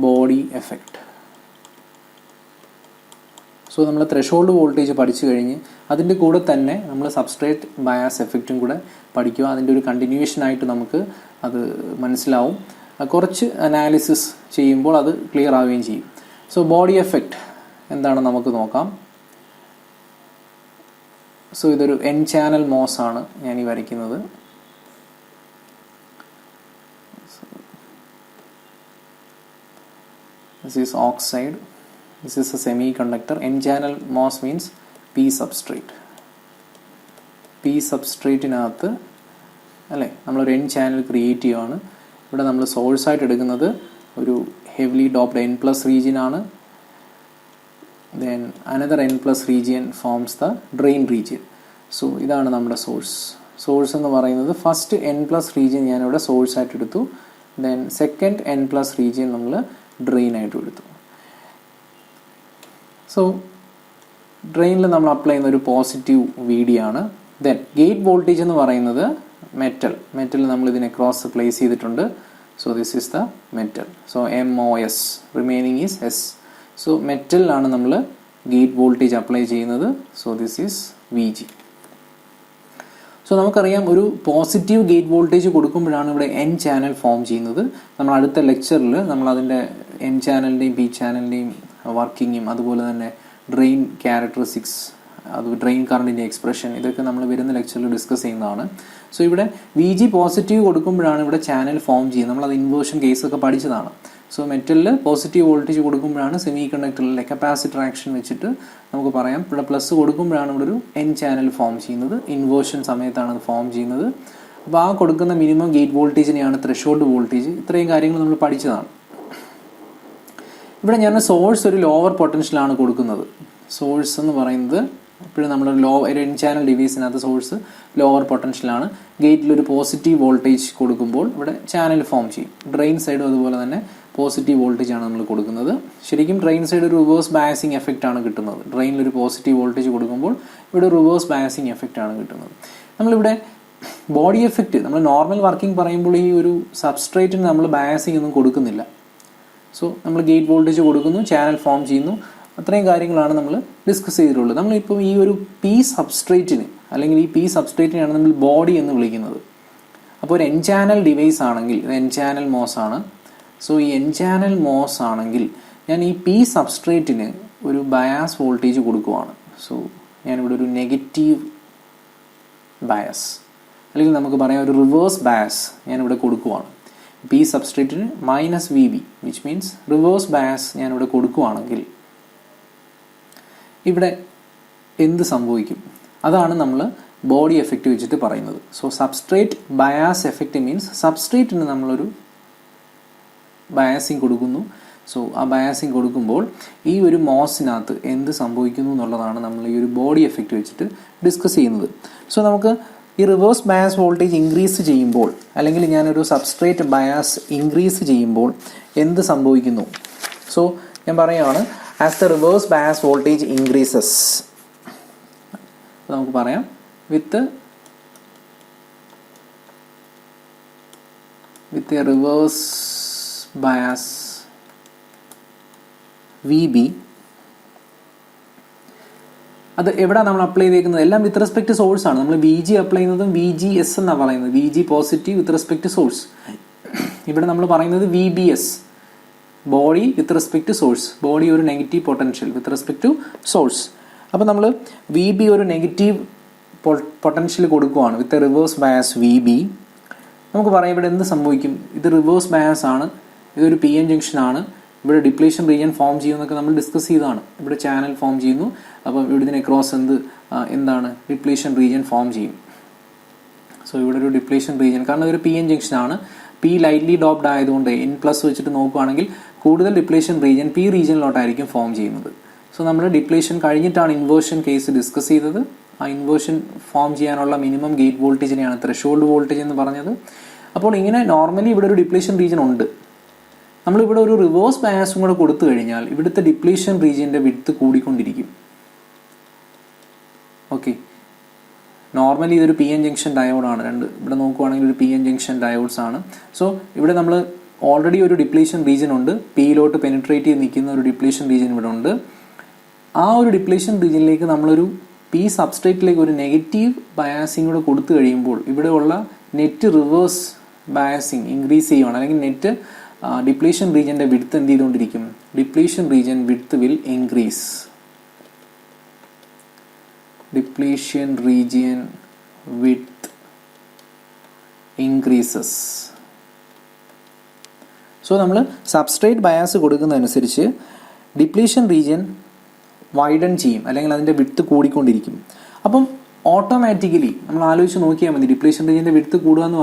body effect. So നമ്മൾ ത്രെഷോൾഡ് വോൾട്ടേജ് പഠിച്ചു കഴിഞ്ഞ് അതിൻ്റെ കൂടെ തന്നെ നമ്മൾ സബ്സ്ട്രേറ്റ് ബയാസ് എഫക്റ്റും കൂടെ പഠിക്കുക. അതിൻ്റെ ഒരു കണ്ടിന്യൂവേഷനായിട്ട് നമുക്ക് അത് മനസ്സിലാവും. കുറച്ച് അനാലിസിസ് ചെയ്യുമ്പോൾ അത് ക്ലിയർ ആവുകയും ചെയ്യും. സോ ബോഡി എഫക്റ്റ് എന്താണെന്ന് നമുക്ക് നോക്കാം. സോ ഇതൊരു എൻ ചാനൽ മോസ് ആണ് ഞാൻ ഈ വരയ്ക്കുന്നത്. This is oxide. This is a semiconductor. N channel MOS means P substrate. P substrateനകത്ത് അല്ലേ നമ്മളൊരു എൻ ചാനൽ ക്രിയേറ്റ് ചെയ്യുകയാണ്. ഇവിടെ നമ്മൾ സോഴ്സ് ആയിട്ട് എടുക്കുന്നത് ഒരു heavily doped N plus region ആണ്. Then another N plus region forms the drain region. So ഇതാണ് നമ്മുടെ സോഴ്സ് എന്ന് പറയുന്നത്. ഫസ്റ്റ് എൻ പ്ലസ് റീജിയൻ ഞാനിവിടെ സോഴ്സ് ആയിട്ട് എടുത്തു. Then second N plus region നമ്മൾ ഡ്രെയിൻ ആയിട്ട് എടുത്തു. സോ ഡ്രെയിനിൽ നമ്മൾ അപ്ലൈ ചെയ്യുന്ന ഒരു പോസിറ്റീവ് VD ആണ്. ദെൻ ഗേറ്റ് വോൾട്ടേജ് എന്ന് പറയുന്നത് മെറ്റൽ നമ്മൾ ഇതിനെ ക്രോസ് പ്ലേസ് ചെയ്തിട്ടുണ്ട്. So this is the metal. So MOS remaining is S. So മെറ്റലിലാണ് നമ്മൾ ഗേറ്റ് വോൾട്ടേജ് അപ്ലൈ ചെയ്യുന്നത്. So this is VG. So നമുക്കറിയാം ഒരു പോസിറ്റീവ് ഗേറ്റ് വോൾട്ടേജ് കൊടുക്കുമ്പോഴാണ് ഇവിടെ എൻ ചാനൽ ഫോം ചെയ്യുന്നത്. നമ്മൾ അടുത്ത ലെക്ചറിൽ നമ്മൾ അതിൻ്റെ എൻ ചാനലിൻ്റെയും പി ചാനലിൻ്റെയും വർക്കിങ്ങും അതുപോലെ തന്നെ ഡ്രെയിൻ ക്യാരക്ടറിസ്റ്റിക്സ്, അത് ഡ്രെയിൻ കറണ്ടിൻ്റെ എക്സ്പ്രഷൻ, ഇതൊക്കെ നമ്മൾ വരുന്ന ലെക്ചറിൽ ഡിസ്കസ് ചെയ്യുന്നതാണ്. സോ ഇവിടെ VG പോസിറ്റീവ് കൊടുക്കുമ്പോഴാണ് ഇവിടെ ചാനൽ ഫോം ചെയ്യുന്നത്. നമ്മളത് ഇൻവേർഷൻ കേസൊക്കെ പഠിച്ചതാണ്. സോ മെറ്റലിൽ പോസിറ്റീവ് വോൾട്ടേജ് കൊടുക്കുമ്പോഴാണ് സെമി കണ്ടക്ടറിലെ കപ്പാസിറ്റർ ആക്ഷൻ വെച്ചിട്ട് നമുക്ക് പറയാം ഇവിടെ പ്ലസ് കൊടുക്കുമ്പോഴാണ് ഇവിടെ ഒരു എൻ ചാനൽ ഫോം ചെയ്യുന്നത്. ഇൻവേർഷൻ സമയത്താണ് അത് ഫോം ചെയ്യുന്നത്. അപ്പോൾ ആ കൊടുക്കുന്ന മിനിമം ഗേറ്റ് വോൾട്ടേജിനെയാണ് ത്രെഷോൾഡ് വോൾട്ടേജ്. ഇത്രയും കാര്യങ്ങൾ നമ്മൾ പഠിച്ചതാണ്. ഇവിടെ ഞാൻ സോഴ്സ് ഒരു ലോവർ പൊട്ടൻഷ്യലാണ് കൊടുക്കുന്നത്. സോഴ്സ് എന്ന് പറയുന്നത് ഇപ്പോഴും നമ്മൾ ഒരു എൻ ചാനൽ ഡിവൈസിനകത്ത് സോഴ്സ് ലോവർ പൊട്ടൻഷ്യലാണ്. ഗേറ്റിലൊരു പോസിറ്റീവ് വോൾട്ടേജ് കൊടുക്കുമ്പോൾ ഇവിടെ ചാനൽ ഫോം ചെയ്യും. ഡ്രെയിൻ സൈഡും അതുപോലെ തന്നെ പോസിറ്റീവ് വോൾട്ടേജ് ആണ് നമ്മൾ കൊടുക്കുന്നത്. ശരിക്കും ഡ്രെയിൻ സൈഡ് ഒരു റിവേഴ്സ് ബയാസിങ് എഫക്റ്റ് ആണ് കിട്ടുന്നത്. ഡ്രെയിനിലൊരു പോസിറ്റീവ് വോൾട്ടേജ് കൊടുക്കുമ്പോൾ ഇവിടെ റിവേഴ്സ് ബയാസിങ് എഫക്റ്റ് ആണ് കിട്ടുന്നത്. നമ്മളിവിടെ ബോഡി എഫക്റ്റ് നമ്മൾ നോർമൽ വർക്കിംഗ് പറയുമ്പോൾ ഈ ഒരു സബ്സ്ട്രേറ്റിന് നമ്മൾ ബയാസിങ് ഒന്നും കൊടുക്കുന്നില്ല. സോ നമ്മൾ ഗേറ്റ് വോൾട്ടേജ് കൊടുക്കുന്നു, ചാനൽ ഫോം ചെയ്യുന്നു, അത്രയും കാര്യങ്ങളാണ് നമ്മൾ ഡിസ്കസ് ചെയ്തിട്ടുള്ളത്. നമ്മളിപ്പോൾ ഈ ഒരു പി സബ്സ്ട്രേറ്റിന് അല്ലെങ്കിൽ ഈ പി സബ്സ്ട്രേറ്റിനെയാണ് നമ്മൾ ബോഡി എന്ന് വിളിക്കുന്നത്. അപ്പോൾ ഒരു എൻ ചാനൽ ഡിവൈസ് ആണെങ്കിൽ ഇത് എൻ ചാനൽ മോസ് ആണ്. സോ ഈ എൻ ചാനൽ മോസ് ആണെങ്കിൽ ഞാൻ ഈ പി സബ്സ്ട്രേറ്റിന് ഒരു ബയാസ് വോൾട്ടേജ് കൊടുക്കുവാണ്. സോ ഞാനിവിടെ ഒരു നെഗറ്റീവ് ബയാസ് അല്ലെങ്കിൽ നമുക്ക് പറയാം ഒരു റിവേഴ്സ് ബയാസ് ഞാനിവിടെ കൊടുക്കുവാണ്. പി സബ്സ്ട്രേറ്റിന് -VB which means reverse bias ഞാനിവിടെ കൊടുക്കുവാണെങ്കിൽ ഇവിടെ എന്ത് സംഭവിക്കും? അതാണ് നമ്മൾ ബോഡി എഫക്റ്റ് വെച്ചിട്ട് പറയുന്നത്. So substrate bias effect means സബ്സ്ട്രേറ്റിന് നമ്മളൊരു ബയാസിങ് കൊടുക്കുന്നു. സോ ആ ബയാസിങ് കൊടുക്കുമ്പോൾ ഈ ഒരു മോസിനകത്ത് എന്ത് സംഭവിക്കുന്നു എന്നുള്ളതാണ് നമ്മൾ ഈ ഒരു ബോഡി എഫക്റ്റ് വെച്ചിട്ട് ഡിസ്കസ് ചെയ്യുന്നത്. സോ നമുക്ക് ഈ റിവേഴ്സ് ബയാസ് വോൾട്ടേജ് ഇൻക്രീസ് ചെയ്യുമ്പോൾ അല്ലെങ്കിൽ ഞാനൊരു സബ്സ്ട്രേറ്റ് ബയാസ് ഇൻക്രീസ് ചെയ്യുമ്പോൾ എന്ത് സംഭവിക്കുന്നു? സോ ഞാൻ പറയുകയാണ് as the reverse bias voltage increases, നമുക്ക് പറയാം with a reverse bias VB, അത് എവിടെയാണ് നമ്മൾ അപ്ലൈ ചെയ്തേക്കുന്നത്? എല്ലാം വിത്ത് റെസ്പെക്ട് സോഴ്സ് ആണ്. നമ്മൾ VG അപ്ലൈ ചെയ്യുന്നതും VGS എന്നാണ് പറയുന്നത്. VG positive with respect source. ഇവിടെ നമ്മൾ പറയുന്നത് VBS body with respect source. Body ഒരു negative potential with respect to source. അപ്പോൾ നമ്മൾ VB ഒരു നെഗറ്റീവ് പൊട്ടൻഷ്യൽ കൊടുക്കുവാണ് വിത്ത് റിവേഴ്സ് ബയാസ് VB. നമുക്ക് പറയാം ഇവിടെ എന്ത് സംഭവിക്കും? ഇത് റിവേഴ്സ് ബയാസ് ആണ്, ഇതൊരു PN ജംഗ്ഷൻ ആണ്, ഇവിടെ ഡിപ്ലീഷൻ റീജിയൻ ഫോം ചെയ്യുമെന്നൊക്കെ നമ്മൾ ഡിസ്കസ് ചെയ്തതാണ്. ഇവിടെ ചാനൽ ഫോം ചെയ്യുന്നു. അപ്പം ഇവിടെ ഇതിനെ ക്രോസ് എന്താണ് ഡിപ്ലീഷൻ റീജിയൻ ഫോം ചെയ്യും. സോ ഇവിടെ ഒരു ഡിപ്ലീഷൻ റീജിയൻ, കാരണം ഇതൊരു PN ജംഗ്ഷൻ ആണ്. P ലൈറ്റ്ലി ഡോപ്ഡ് ആയതുകൊണ്ട് N+ വെച്ചിട്ട് നോക്കുകയാണെങ്കിൽ കൂടുതൽ ഡിപ്ലീഷൻ റീജിയൻ P റീജിയനിലോട്ടായിരിക്കും ഫോം ചെയ്യുന്നത്. സോ നമ്മൾ ഡിപ്ലീഷൻ കഴിഞ്ഞിട്ടാണ് ഇൻവേർഷൻ കേസ് ഡിസ്കസ് ചെയ്തത്. ആ ഇൻവേർഷൻ ഫോം ചെയ്യാനുള്ള മിനിമം ഗേറ്റ് വോൾട്ടേജിനെയാണ് ത്രെഷോൾഡ് വോൾട്ടേജ് എന്ന് പറഞ്ഞത്. അപ്പോൾ ഇങ്ങനെ നോർമലി ഇവിടെ ഒരു ഡിപ്ലീഷൻ റീജിയൻ ഉണ്ട്. നമ്മളിവിടെ ഒരു റിവേഴ്സ് ബയാസും കൂടെ കൊടുത്തു കഴിഞ്ഞാൽ ഇവിടുത്തെ ഡിപ്ലീഷൻ റീജിയൻ്റെ വിഡ്ത്ത് കൂടിക്കൊണ്ടിരിക്കും. ഓക്കെ, നോർമലി ഇതൊരു PN ജംഗ്ഷൻ ഡയോഡാണ്. ഇവിടെ നോക്കുവാണെങ്കിൽ ഒരു PN ജംഗ്ഷൻ ഡയോഡ്സ് ആണ്. സോ ഇവിടെ നമ്മൾ ഓൾറെഡി ഒരു ഡിപ്ലീഷൻ റീജിയൻ ഉണ്ട്. പിയിലോട്ട് പെനിട്രേറ്റ് ചെയ്ത് നിൽക്കുന്ന ഒരു ഡിപ്ലീഷൻ റീജിയൻ ഇവിടെ ഉണ്ട്. ആ ഒരു ഡിപ്ലീഷൻ റീജിയനിലേക്ക് നമ്മളൊരു പി സബ്സ്ട്രേറ്റിലേക്ക് ഒരു നെഗറ്റീവ് ബയാസിംഗ് കൂടെ കൊടുത്തു കഴിയുമ്പോൾ ഇവിടെയുള്ള നെറ്റ് റിവേഴ്സ് ബയാസിംഗ് ഇൻക്രീസ് ചെയ്യുവാണ്, അല്ലെങ്കിൽ നെറ്റ് ഡിപ്ലീഷൻ റീജിയൻ്റെ വിഡ്ത്ത് എന്ത് ചെയ്തുകൊണ്ടിരിക്കും? Depletion region width will increase. Depletion region width increases. So നമ്മൾ സബ്സ്ട്രേറ്റ് ബയാസ് കൊടുക്കുന്നതനുസരിച്ച് ഡിപ്ലീഷൻ റീജിയൻ വൈഡൻ ചെയ്യും, അല്ലെങ്കിൽ അതിൻ്റെ വിഡ്ത്ത് കൂടിക്കൊണ്ടിരിക്കും. അപ്പം ഓട്ടോമാറ്റിക്കലി നമ്മൾ ആലോചിച്ച് നോക്കിയാൽ മതി, ഡിപ്ലീഷൻ റീജിയൻ്റെ വിഡ്ത്ത് കൂടുക എന്ന്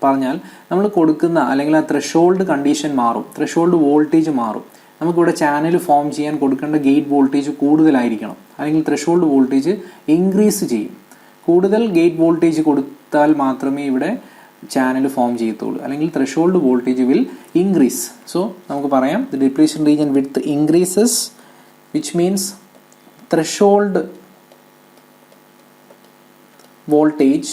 പറഞ്ഞാൽ നമ്മൾ കൊടുക്കുന്ന അല്ലെങ്കിൽ ആ ത്രെഷോൾഡ് കണ്ടീഷൻ മാറും, ത്രെഷോൾഡ് വോൾട്ടേജ് മാറും. നമുക്കിവിടെ ചാനൽ ഫോം ചെയ്യാൻ കൊടുക്കേണ്ട ഗേറ്റ് വോൾട്ടേജ് കൂടുതലായിരിക്കണം, അല്ലെങ്കിൽ ത്രെഷോൾഡ് വോൾട്ടേജ് ഇൻക്രീസ് ചെയ്യും. കൂടുതൽ ഗേറ്റ് വോൾട്ടേജ് കൊടുത്താൽ മാത്രമേ ഇവിടെ ചാനൽ ഫോം ചെയ്യത്തുള്ളൂ, അല്ലെങ്കിൽ threshold voltage will increase. So നമുക്ക് പറയാം the depletion region width increases, which means threshold voltage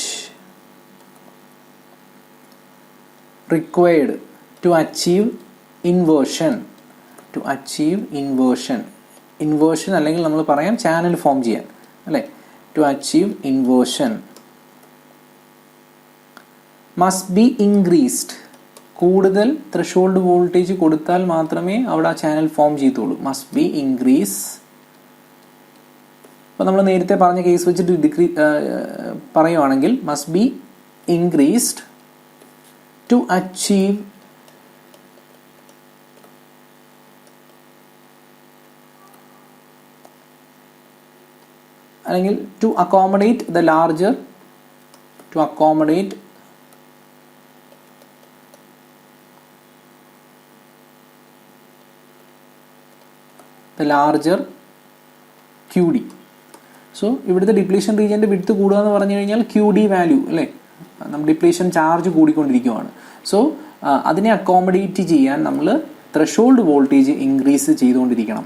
required to achieve inversion. Inversion അല്ലെങ്കിൽ നമ്മൾ പറയാം ചാനൽ ഫോം ചെയ്യാൻ, അല്ലേ? to achieve inversion must be increased. കൂടുതൽ ത്രെഷോൾഡ് വോൾട്ടേജ് കൊടുത്താൽ മാത്രമേ അവിടെ ആ ചാനൽ ഫോം ചെയ്യത്തുള്ളൂ. must be increase. അപ്പോൾ നമ്മൾ നേരത്തെ പറഞ്ഞ കേസ് വെച്ചിട്ട് പറയുവാണെങ്കിൽ must be increased to achieve അല്ലെങ്കിൽ to accommodate the larger QD. So ഇവിടുത്തെ ഡിപ്ലീഷൻ റീജിയൻ്റെ വിഡ്ത്ത് കൂടുക എന്ന് പറഞ്ഞു കഴിഞ്ഞാൽ QD വാല്യൂ, അല്ലേ? നമ്മൾ ഡിപ്ലീഷൻ ചാർജ് കൂടിക്കൊണ്ടിരിക്കുകയാണ്. സോ അതിനെ അക്കോമഡേറ്റ് ചെയ്യാൻ നമ്മൾ ത്രെഷോൾഡ് വോൾട്ടേജ് ഇൻക്രീസ് ചെയ്തുകൊണ്ടിരിക്കണം,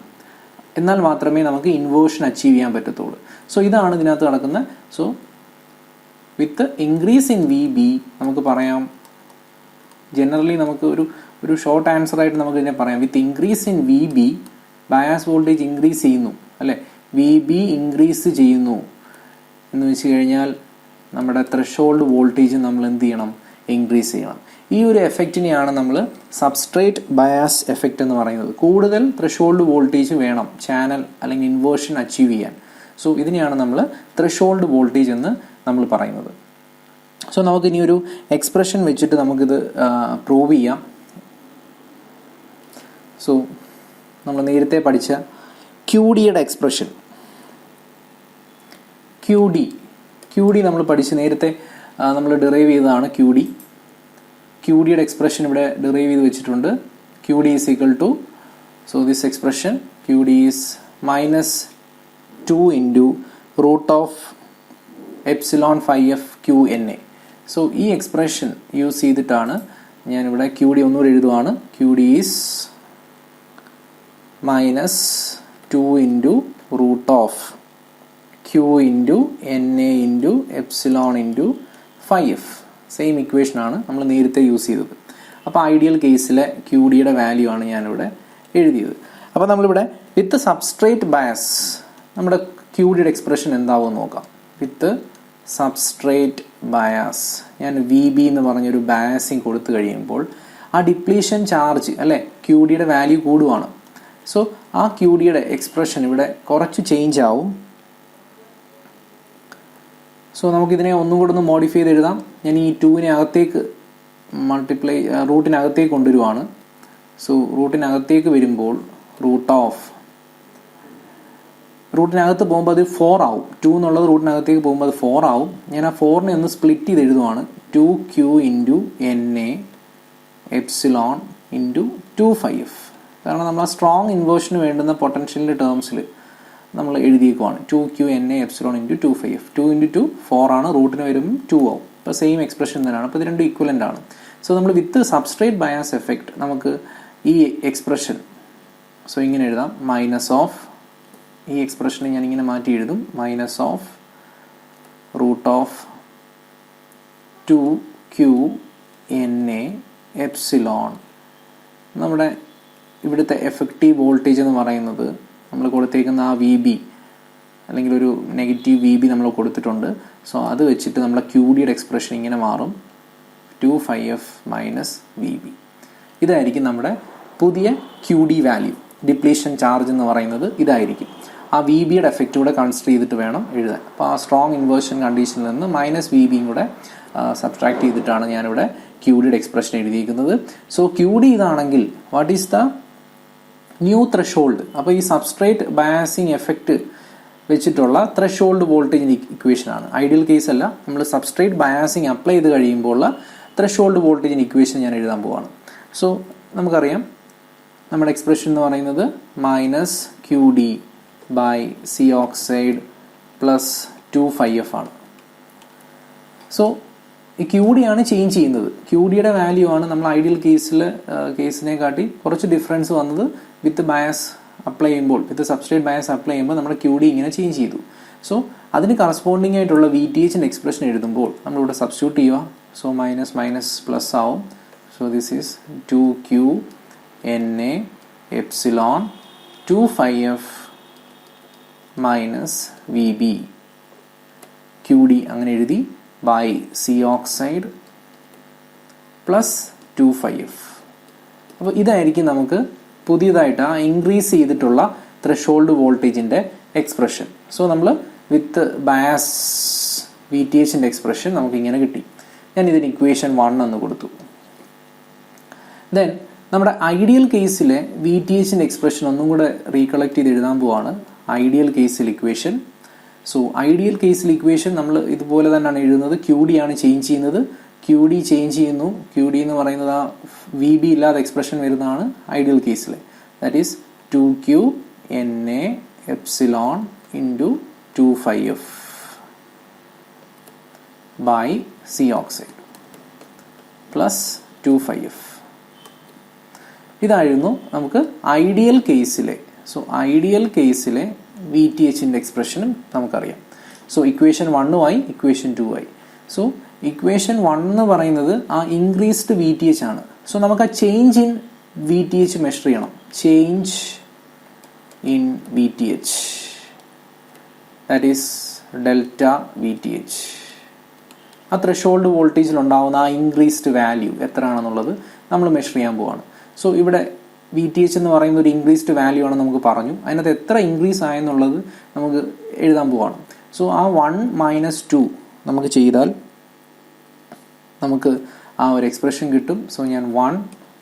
എന്നാൽ മാത്രമേ നമുക്ക് ഇൻവേർഷൻ അച്ചീവ് ചെയ്യാൻ പറ്റത്തുള്ളൂ. സോ ഇതാണ് ഇതിനകത്ത് നടക്കുന്നത്. So with increase in VB നമുക്ക് പറയാം, ജനറലി നമുക്ക് ഒരു ഷോർട്ട് ആൻസർ ആയിട്ട് നമുക്ക് ഇതിനെ പറയാം, with increase in VB bias voltage increase ചെയ്യുന്നു, അല്ലേ? VB ഇൻക്രീസ് ചെയ്യുന്നു എന്ന് വെച്ച് കഴിഞ്ഞാൽ നമ്മുടെ ത്രെഷോൾഡ് വോൾട്ടേജ് നമ്മൾ എന്ത് ചെയ്യണം? ഇൻക്രീസ് ചെയ്യണം. ഈ ഒരു എഫക്റ്റിനെയാണ് നമ്മൾ സബ്സ്ട്രേറ്റ് ബയാസ് എഫക്റ്റ് എന്ന് പറയുന്നത്. കൂടുതൽ ത്രെഷോൾഡ് വോൾട്ടേജ് വേണം ചാനൽ അല്ലെങ്കിൽ ഇൻവേർഷൻ അച്ചീവ് ചെയ്യാൻ. സോ ഇതിനെയാണ് നമ്മൾ ത്രെഷോൾഡ് വോൾട്ടേജ് എന്ന് നമ്മൾ പറയുന്നത്. സോ നമുക്കിനി ഒരു എക്സ്പ്രഷൻ വെച്ചിട്ട് നമുക്കിത് പ്രൂവ് ചെയ്യാം. സോ നമ്മൾ നേരത്തെ പഠിച്ച QDയുടെ എക്സ്പ്രഷൻ, QD നമ്മൾ പഠിച്ച് നേരത്തെ നമ്മൾ ഡിറൈവ് ചെയ്തതാണ്. QDയുടെ എക്സ്പ്രഷൻ ഇവിടെ ഡിറൈവ് ചെയ്ത് വെച്ചിട്ടുണ്ട്. QD is equal to, so this expression QD is -2 into root of epsilon phi F QNA. So ഈ എക്സ്പ്രഷൻ യൂസ് ചെയ്തിട്ടാണ് ഞാനിവിടെ QD ഒന്നുകൂടെ എഴുതുവാണ്. QD is -2 into root of Q into NA into epsilon into phi F. Same ഇക്വേഷനാണ് നമ്മൾ നേരത്തെ use ചെയ്തത്. അപ്പോൾ ഐഡിയൽ കേസിലെ QDയുടെ വാല്യൂ ആണ് ഞാനിവിടെ എഴുതിയത്. അപ്പോൾ നമ്മളിവിടെ വിത്ത് സബ്സ്ട്രേറ്റ് ബയാസ് നമ്മുടെ QDയുടെ എക്സ്പ്രഷൻ എന്താവും നോക്കാം. വിത്ത് സബ്സ്ട്രേറ്റ് ബയാസ് ഞാൻ VB എന്ന് പറഞ്ഞൊരു ബയാസിങ് കൊടുത്തു കഴിയുമ്പോൾ ആ ഡിപ്ലീഷൻ ചാർജ്, അല്ലേ, QDയുടെ വാല്യൂ കൂടുവാണ്. സോ ആ QDയുടെ എക്സ്പ്രഷൻ ഇവിടെ കുറച്ച് ചേഞ്ച് ആവും. സോ നമുക്കിതിനെ ഒന്നും കൂടെ ഒന്ന് മോഡിഫൈ ചെയ്ത് എഴുതാം. ഞാൻ ഈ 2നെ അകത്തേക്ക് റൂട്ടിനകത്തേക്ക് കൊണ്ടുവരുവാണ്. സോ റൂട്ടിനകത്തേക്ക് വരുമ്പോൾ റൂട്ടിനകത്ത് പോകുമ്പോൾ അത് 4 ആവും. 2 എന്നുള്ളത് റൂട്ടിനകത്തേക്ക് പോകുമ്പോൾ അത് 4 ആവും. ഞാൻ ആ 4നെ ഒന്ന് സ്പ്ലിറ്റ് ചെയ്ത് എഴുതുവാണ്. 2Q into NA epsilon into 2φF. കാരണം നമ്മൾ ആ സ്ട്രോങ് ഇൻവേർഷന് വേണ്ടുന്ന പൊട്ടൻഷ്യലിൻ്റെ ടേംസിൽ നമ്മൾ എഴുതിയേക്കുവാണ്. 2Q NA epsilon into 2φF. 2 into 2 4 ആണ്, റൂട്ടിന് വരുമ്പോൾ 2 ആവും. അപ്പോൾ സെയിം എക്സ്പ്രഷൻ തന്നെയാണ്. അപ്പോൾ ഇത് രണ്ടും ഈക്വലൻ്റ് ആണ്. സോ നമ്മൾ വിത്ത് സബ്സ്ട്രേറ്റ് ബയാസ് എഫക്റ്റ് നമുക്ക് ഈ എക്സ്പ്രഷൻ സോ ഇങ്ങനെ എഴുതാം, മൈനസ് ഓഫ്, ഈ എക്സ്പ്രഷനെ ഞാൻ ഇങ്ങനെ മാറ്റി എഴുതും, minus of root of 2Q NA epsilon. നമ്മുടെ ഇവിടുത്തെ എഫക്റ്റീവ് വോൾട്ടേജ് എന്ന് പറയുന്നത് നമ്മൾ കൊടുത്തേക്കുന്ന ആ വി ബി അല്ലെങ്കിൽ ഒരു നെഗറ്റീവ് വി ബി നമ്മൾ കൊടുത്തിട്ടുണ്ട്. സോ അത് വെച്ചിട്ട് നമ്മളെ ക്യൂ ഡിയുടെ എക്സ്പ്രഷൻ ഇങ്ങനെ മാറും, 2φf മൈനസ് വി ബി. ഇതായിരിക്കും നമ്മുടെ പുതിയ Q D value. Depletion charge എന്ന് പറയുന്നത് ഇതായിരിക്കും. ആ വി ബിയുടെ എഫക്റ്റ് കൂടെ കൺസിഡർ ചെയ്തിട്ട് വേണം എഴുതാൻ. അപ്പോൾ ആ സ്ട്രോങ് ഇൻവേർഷൻ കണ്ടീഷനിൽ നിന്ന് മൈനസ് വി ബിയും കൂടെ സബ്ട്രാക്ട് ചെയ്തിട്ടാണ് ഞാനിവിടെ ക്യൂ ഡിയുടെ എക്സ്പ്രഷൻ എഴുതിയിരിക്കുന്നത്. സോ ക്യൂ ഡി ഇതാണെങ്കിൽ what is the new threshold? അപ്പോൾ ഈ സബ്സ്ട്രേറ്റ് ബയാസിങ് എഫക്റ്റ് വെച്ചിട്ടുള്ള ത്രെഷോൾഡ് വോൾട്ടേജ് ഇക്വേഷനാണ്. ഐഡിയൽ കേസ് അല്ല, നമ്മൾ സബ്സ്ട്രേറ്റ് ബയാസിങ് അപ്ലൈ ചെയ്ത് കഴിയുമ്പോൾ ഉള്ള ത്രെഷോൾഡ് വോൾട്ടേജ് ഇക്വേഷൻ ഞാൻ എഴുതാൻ പോവാണ്. സോ നമുക്കറിയാം നമ്മുടെ എക്സ്പ്രഷൻ എന്ന് പറയുന്നത് minus Q D by C oxide plus 2φf ആണ്. സോ ഈ ക്യൂ ഡി ആണ് ചേഞ്ച് ചെയ്യുന്നത്. ക്യൂ ഡിയുടെ വാല്യൂ ആണ് നമ്മൾ ഐഡിയൽ കേസിനെ കാട്ടി കുറച്ച് ഡിഫറൻസ് വന്നത് വിത്ത് ബയാസ് അപ്ലൈ ചെയ്യുമ്പോൾ, വിത്ത് സബ്സ്ട്രേറ്റ് ബയാസ് അപ്ലൈ ചെയ്യുമ്പോൾ നമ്മുടെ ക്യൂ ഡി ഇങ്ങനെ ചേഞ്ച് ചെയ്തു. സോ അതിന് കറസ്പോണ്ടിങ് ആയിട്ടുള്ള വി ടി എച്ചിൻ്റെ എക്സ്പ്രഷൻ എഴുതുമ്പോൾ നമ്മളിവിടെ സബ്സ്റ്റിറ്റ്യൂട്ട് ചെയ്യുക. സോ മൈനസ് മൈനസ് പ്ലസ് ആവും. So this is 2q Na epsilon 2φf minus V B, Q D അങ്ങനെ എഴുതി, by C oxide plus 2φf. അപ്പോൾ ഇതായിരിക്കും നമുക്ക് പുതിയതായിട്ട് ആ ഇൻക്രീസ് ചെയ്തിട്ടുള്ള ത്രെഷോൾഡ് വോൾട്ടേജിൻ്റെ എക്സ്പ്രഷൻ. സോ നമ്മൾ വിത്ത് ബയാസ് വി ടി എച്ചിൻ്റെ എക്സ്പ്രഷൻ നമുക്ക് ഇങ്ങനെ കിട്ടി. ഞാൻ ഇതിന് ഇക്വേഷൻ 1 എന്ന് കൊടുത്തു. ദെൻ നമ്മുടെ ഐഡിയൽ കേസിലെ വി ടി എച്ചിൻ്റെ എക്സ്പ്രഷൻ ഒന്നും കൂടെ റീകളക്ട് ചെയ്ത് എഴുതാൻ പോവാണ്. ഐഡിയൽ കേസിൽ ഇക്വേഷൻ. സോ ഐഡിയൽ കേസിൽ ഇക്വേഷൻ നമ്മൾ ഇതുപോലെ തന്നെയാണ് എഴുതുന്നത്. ക്യൂ ഡി ആണ് ചേഞ്ച് ചെയ്യുന്നത്. ക്യൂ ഡി ചേഞ്ച് ചെയ്യുന്നു. ക്യൂ ഡി എന്ന് പറയുന്നത് ആ വി ബി ഇല്ലാതെ എക്സ്പ്രഷൻ വരുന്നതാണ് ഐഡിയൽ കേസിൽ. That is 2q Na epsilon into 2φf by C oxide plus 2φf. ഇതായിരുന്നു നമുക്ക് ഐഡിയൽ കേസിലെ. സോ ഐഡിയൽ കേസിലെ വി ടി എച്ചിൻ്റെ എക്സ്പ്രഷനും നമുക്കറിയാം. സോ ഇക്വേഷൻ 1 ആയി, ഇക്വേഷൻ 2 ആയി. സോ ഇക്വേഷൻ 1 എന്ന് പറയുന്നത് ആ ഇൻക്രീസ്ഡ് വി ടി എച്ച് ആണ്. സോ നമുക്ക് ആ change in V T H measure ചെയ്യണം. Change in V T H, that is delta V T H. ആ ത്രെഷോൾഡ് വോൾട്ടേജിൽ ഉണ്ടാകുന്ന ആ ഇൻക്രീസ്ഡ് വാല്യൂ എത്രയാണെന്നുള്ളത് നമ്മൾ മെഷർ ചെയ്യാൻ പോവാണ്. സോ ഇവിടെ വി ടി എച്ച് എന്ന് പറയുന്ന ഒരു ഇൻക്രീസ്ഡ് വാല്യൂ ആണ് നമുക്ക് പറഞ്ഞു. അതിനകത്ത് എത്ര ഇൻക്രീസ് ആയെന്നുള്ളത് നമുക്ക് എഴുതാൻ പോവാണ്. സോ ആ 1 മൈനസ് 2 നമുക്ക് ചെയ്താൽ നമുക്ക് ആ ഒരു എക്സ്പ്രഷൻ കിട്ടും. സോ ഞാൻ 1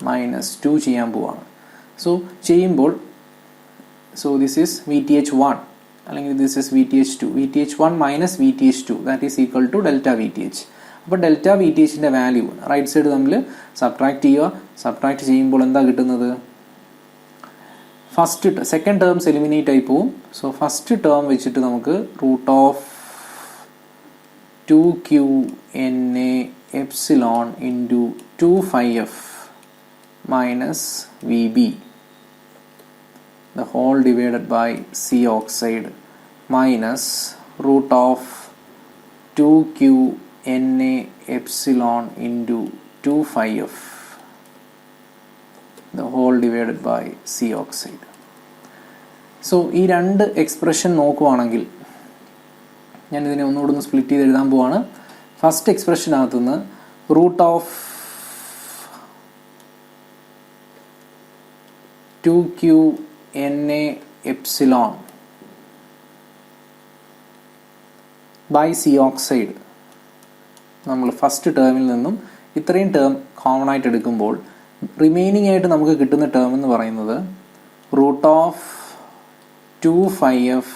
മൈനസ് 2 ചെയ്യാൻ പോവാണ്. സോ ചെയ്യുമ്പോൾ so this is V T H 1 അല്ലെങ്കിൽ this is V T H 2. V T H 1 minus V T H 2 that is equal to delta V T H. അപ്പോൾ ഡെൽറ്റ വി ടി എച്ചിൻ്റെ value right side തമ്മിൽ subtract ചെയ്യുക. Subtract ചെയ്യുമ്പോൾ എന്താ കിട്ടുന്നത്? Second terms eliminate ആയി പോവും. So first term വെച്ചിട്ട് നമുക്ക് root of 2q Na epsilon into 2φf minus V B the whole divided by C oxide minus root of 2q Na epsilon into 2φf the whole divided by C oxide. So ഈ രണ്ട് expression നോക്കുവാണെങ്കിൽ ഞാൻ ഇതിനെ ഒന്നുകൂടെ ഒന്ന് split ചെയ്ത് എഴുതാൻ പോവാണ്. ഫസ്റ്റ് എക്സ്പ്രഷനകത്തുനിന്ന് root of 2q Na epsilon by C oxide നമ്മൾ ഫസ്റ്റ് ടേമിൽ നിന്നും ഇത്രയും ടേം കോമൺ ആയിട്ട് എടുക്കുമ്പോൾ റിമൈനിങ് ആയിട്ട് നമുക്ക് കിട്ടുന്ന ടേം എന്ന് പറയുന്നത് root of 2φf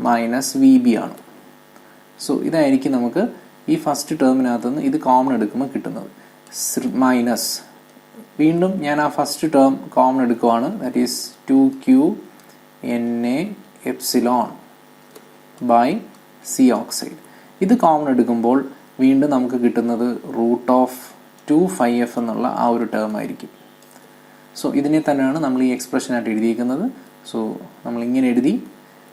minus V B ആണ്. സോ ഇതായിരിക്കും നമുക്ക് ഈ ഫസ്റ്റ് ടേമിനകത്ത് നിന്ന് ഇത് കോമൺ എടുക്കുമ്പോൾ കിട്ടുന്നത്. മൈനസ് വീണ്ടും ഞാൻ ആ ഫസ്റ്റ് ടേം കോമൺ എടുക്കുവാണ്. That is 2q Na epsilon by C oxide. ഇത് കോമൺ എടുക്കുമ്പോൾ വീണ്ടും നമുക്ക് കിട്ടുന്നത് റൂട്ട് ഓഫ് 2φf എന്നുള്ള ആ ഒരു ടേം ആയിരിക്കും. സോ ഇതിനെ തന്നെയാണ് നമ്മൾ ഈ എക്സ്പ്രഷനായിട്ട് എഴുതിയിരിക്കുന്നത്. സോ നമ്മളിങ്ങനെ എഴുതി.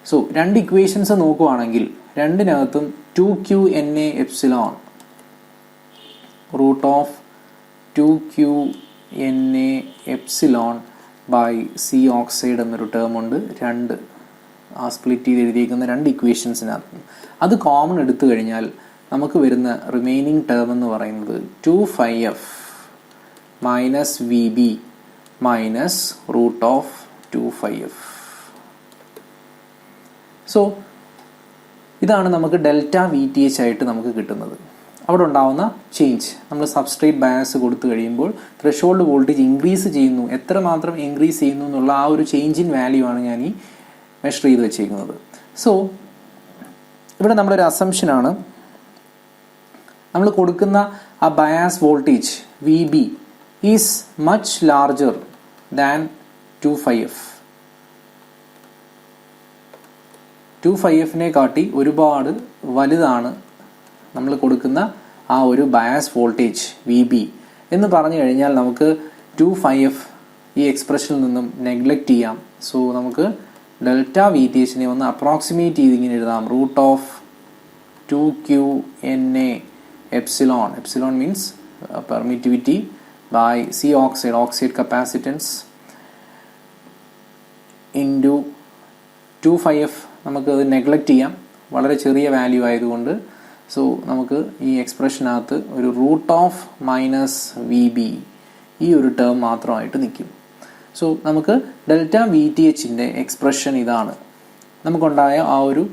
സോ രണ്ട് ഇക്വേഷൻസ് നോക്കുവാണെങ്കിൽ രണ്ടിനകത്തും 2q Na epsilon root of 2q Na epsilon by C oxide എന്നൊരു ടേം ഉണ്ട്. രണ്ട് സ്പ്ലിറ്റ് ചെയ്ത് എഴുതിയിരിക്കുന്ന രണ്ട് ഇക്വേഷൻസിനകത്ത് അത് കോമൺ എടുത്തു കഴിഞ്ഞാൽ നമുക്ക് വരുന്ന റിമൈനിങ് ടേം എന്ന് പറയുന്നത് 2φf minus V B minus root of 2φf. So ഇതാണ് നമുക്ക് ഡെൽറ്റ വി ടി എച്ച് ആയിട്ട് നമുക്ക് കിട്ടുന്നത്. അവിടെ ഉണ്ടാവുന്ന ചേഞ്ച് നമ്മൾ സബ്സ്ട്രേറ്റ് ബയാസ് കൊടുത്തു കഴിയുമ്പോൾ ത്രെഷോൾഡ് വോൾട്ടേജ് ഇൻക്രീസ് ചെയ്യുന്നു, എത്രമാത്രം ഇൻക്രീസ് ചെയ്യുന്നു എന്നുള്ള ആ ഒരു ചേഞ്ച് ഇൻ വാല്യൂ ആണ് ഞാൻ ഈ മെഷർ ചെയ്ത് വെച്ചിരിക്കുന്നത്. സോ ഇവിടെ നമ്മളൊരു അസംഷനാണ്, നമ്മൾ കൊടുക്കുന്ന ആ bias voltage V B is much larger than 2φf. 2φfനെ കാട്ടി ഒരുപാട് വലുതാണ് നമ്മൾ കൊടുക്കുന്ന ആ ഒരു ബയാസ് വോൾട്ടേജ് വി ബി എന്ന് പറഞ്ഞു കഴിഞ്ഞാൽ നമുക്ക് 2φf ഈ എക്സ്പ്രഷനിൽ നിന്നും നെഗ്ലക്റ്റ് ചെയ്യാം. സോ നമുക്ക് ഡെൽറ്റ വി ടി എച്ചിനെ ഒന്ന് അപ്രോക്സിമേറ്റ് ചെയ്ത് ഇങ്ങനെ എഴുതാം. Root of 2qNA epsilon, epsilon means permittivity, by C oxide, oxide capacitance, into 2φf. നമുക്ക് അത് നെഗ്ലക്റ്റ് ചെയ്യാം, വളരെ ചെറിയ വാല്യൂ ആയതുകൊണ്ട്. സോ നമുക്ക് ഈ എക്സ്പ്രഷനകത്ത് ഒരു root of minus V B ഈ ഒരു ടേം മാത്രമായിട്ട് നിൽക്കും. സോ നമുക്ക് ഡെൽറ്റ വി ടി എച്ചിൻ്റെ എക്സ്പ്രഷൻ ഇതാണ്. നമുക്കുണ്ടായ ആ ഒരു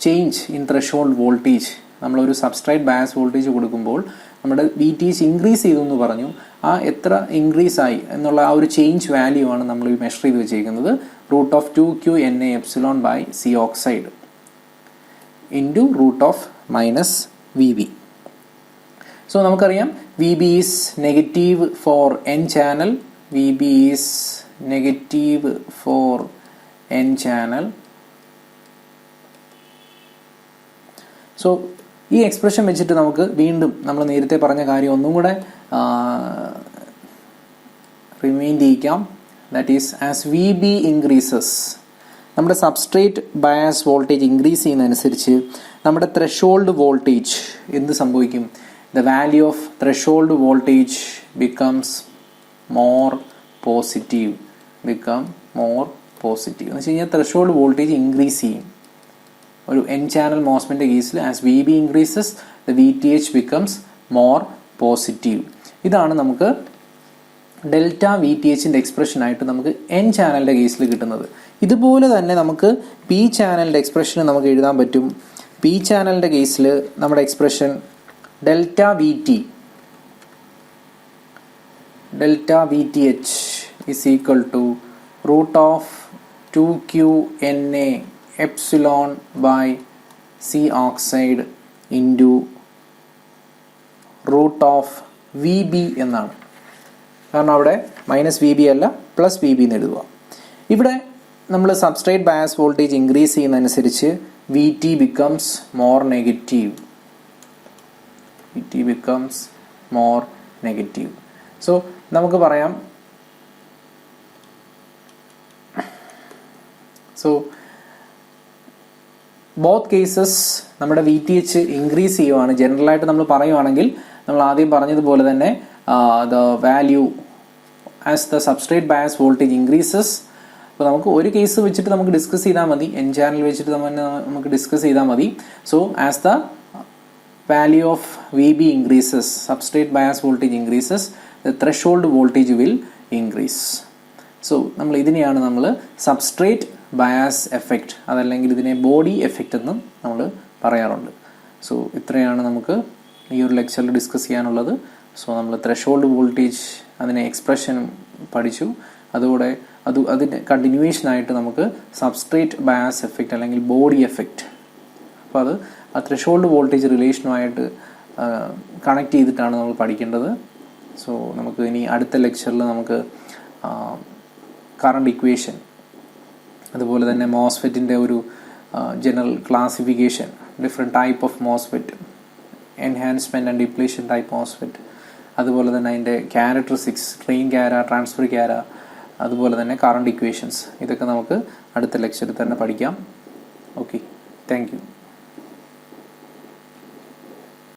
ചേഞ്ച് ഇൻ ത്രെഷോൾഡ് വോൾട്ടേജ്, നമ്മളൊരു സബ്സ്ട്രേറ്റ് ബയാസ് വോൾട്ടേജ് കൊടുക്കുമ്പോൾ നമ്മുടെ വി ടി എച്ച് ഇൻക്രീസ് ചെയ്തു എന്ന് പറഞ്ഞു. ആ എത്ര ഇൻക്രീസ് ആയി എന്നുള്ള ആ ഒരു ചേഞ്ച് വാല്യൂ ആണ് നമ്മൾ മെഷർ ചെയ്ത് വെച്ചിരിക്കുന്നത്. Root of 2qNA epsilon by C oxide into root of minus V B. So നമുക്കറിയാം V B is negative for N channel, V B is negative for N channel. So ഈ എക്സ്പ്രഷൻ വെച്ചിട്ട് നമുക്ക് വീണ്ടും നമ്മൾ നേരത്തെ പറഞ്ഞ കാര്യം ഒന്നും കൂടെ റിമൈൻഡ് ചെയ്യിക്കാം. That is as V B increases, നമ്മുടെ സബ്സ്ട്രേറ്റ് ബയാസ് വോൾട്ടേജ് ഇൻക്രീസ് ചെയ്യുന്നതനുസരിച്ച് നമ്മുടെ ത്രെഷോൾഡ് വോൾട്ടേജ് എന്ത് സംഭവിക്കും? The value of threshold voltage becomes more positive, എന്ന് വെച്ച് കഴിഞ്ഞാൽ ത്രെഷോൾഡ് വോൾട്ടേജ് ഇൻക്രീസ് ചെയ്യും. ഒരു എൻ ചാനൽ മോസ്ഫെറ്റിന്റെ കേസിൽ as V B increases the V T H becomes more positive. ഇതാണ് നമുക്ക് ഡെൽറ്റ വി ടി എച്ചിൻ്റെ എക്സ്പ്രഷനായിട്ട് നമുക്ക് എൻ ചാനലിൻ്റെ കേസിൽ കിട്ടുന്നത്. ഇതുപോലെ തന്നെ നമുക്ക് പി ചാനലിൻ്റെ എക്സ്പ്രഷൻ നമുക്ക് എഴുതാൻ പറ്റും. പി ചാനലിൻ്റെ കേസിൽ നമ്മുടെ expression delta V T H is equal to root of 2qNA epsilon by C oxide into root of V B എന്നാണ്. കാരണം അവിടെ മൈനസ് വി ബി അല്ല പ്ലസ് വി ബി എന്ന് എഴുതുക. ഇവിടെ നമ്മൾ സബ്സ്ട്രേറ്റ് ബയാസ് വോൾട്ടേജ് ഇൻക്രീസ് ചെയ്യുന്നതനുസരിച്ച് V T becomes more negative. So നമുക്ക് പറയാം, സോ ബോത്ത് കേസസ് നമ്മുടെ വി ടി എച്ച് ഇൻക്രീസ് ചെയ്യുവാണ്. ജനറലായിട്ട് നമ്മൾ പറയുവാണെങ്കിൽ നമ്മൾ ആദ്യം പറഞ്ഞതുപോലെ തന്നെ the value as the substrate bias voltage increases. അപ്പോൾ നമുക്ക് ഒരു കേസ് വെച്ചിട്ട് നമുക്ക് ഡിസ്കസ് ചെയ്താൽ മതി, എൻ ചാനൽ വെച്ചിട്ട് നമുക്ക് ഡിസ്കസ് ചെയ്താൽ മതി. So as the value of V B increases, substrate bias voltage increases, the threshold voltage will increase. So ഇതിനെയാണ് നമ്മൾ സബ്സ്ട്രേറ്റ് ബയാസ് എഫക്റ്റ്, അതല്ലെങ്കിൽ ഇതിനെ ബോഡി എഫക്റ്റ് എന്നും നമ്മൾ പറയാറുണ്ട്. സോ ഇത്രയാണ് നമുക്ക് ഈ ഒരു ലെക്ചറിൽ ഡിസ്കസ് ചെയ്യാനുള്ളത്. സോ നമ്മൾ ത്രെഷോൾഡ് വോൾട്ടേജ് അതിനെ എക്സ്പ്രഷൻ പഠിച്ചു. അതോടെ അതിൻ്റെ കണ്ടിന്യൂവേഷനായിട്ട് നമുക്ക് സബ്സ്ട്രേറ്റ് ബയാസ് എഫക്റ്റ് അല്ലെങ്കിൽ ബോഡി എഫക്റ്റ്, അപ്പോൾ അത് ആ ത്രെഷോൾഡ് വോൾട്ടേജ് റിലേഷനുമായിട്ട് കണക്ട് ചെയ്തിട്ടാണ് നമ്മൾ പഠിക്കേണ്ടത്. സോ നമുക്ക് ഇനി അടുത്ത ലെക്ചറിൽ നമുക്ക് കറണ്ട് ഇക്വേഷൻ, അതുപോലെ തന്നെ മോസ്ഫെറ്റിൻ്റെ ഒരു general classification, different type of MOSFET, enhancement and depletion type MOSFET, അതുപോലെ തന്നെ അതിൻ്റെ ക്യാരക്ടറിസ്റ്റിക്സ്, ഡ്രെയിൻ ക്യാര, ട്രാൻസ്ഫർ ക്യാര, അതുപോലെ തന്നെ കറണ്ട് ഇക്വേഷൻസ്, ഇതൊക്കെ നമുക്ക് അടുത്ത ലെക്ചറിൽ തന്നെ പഠിക്കാം. Okay, thank you.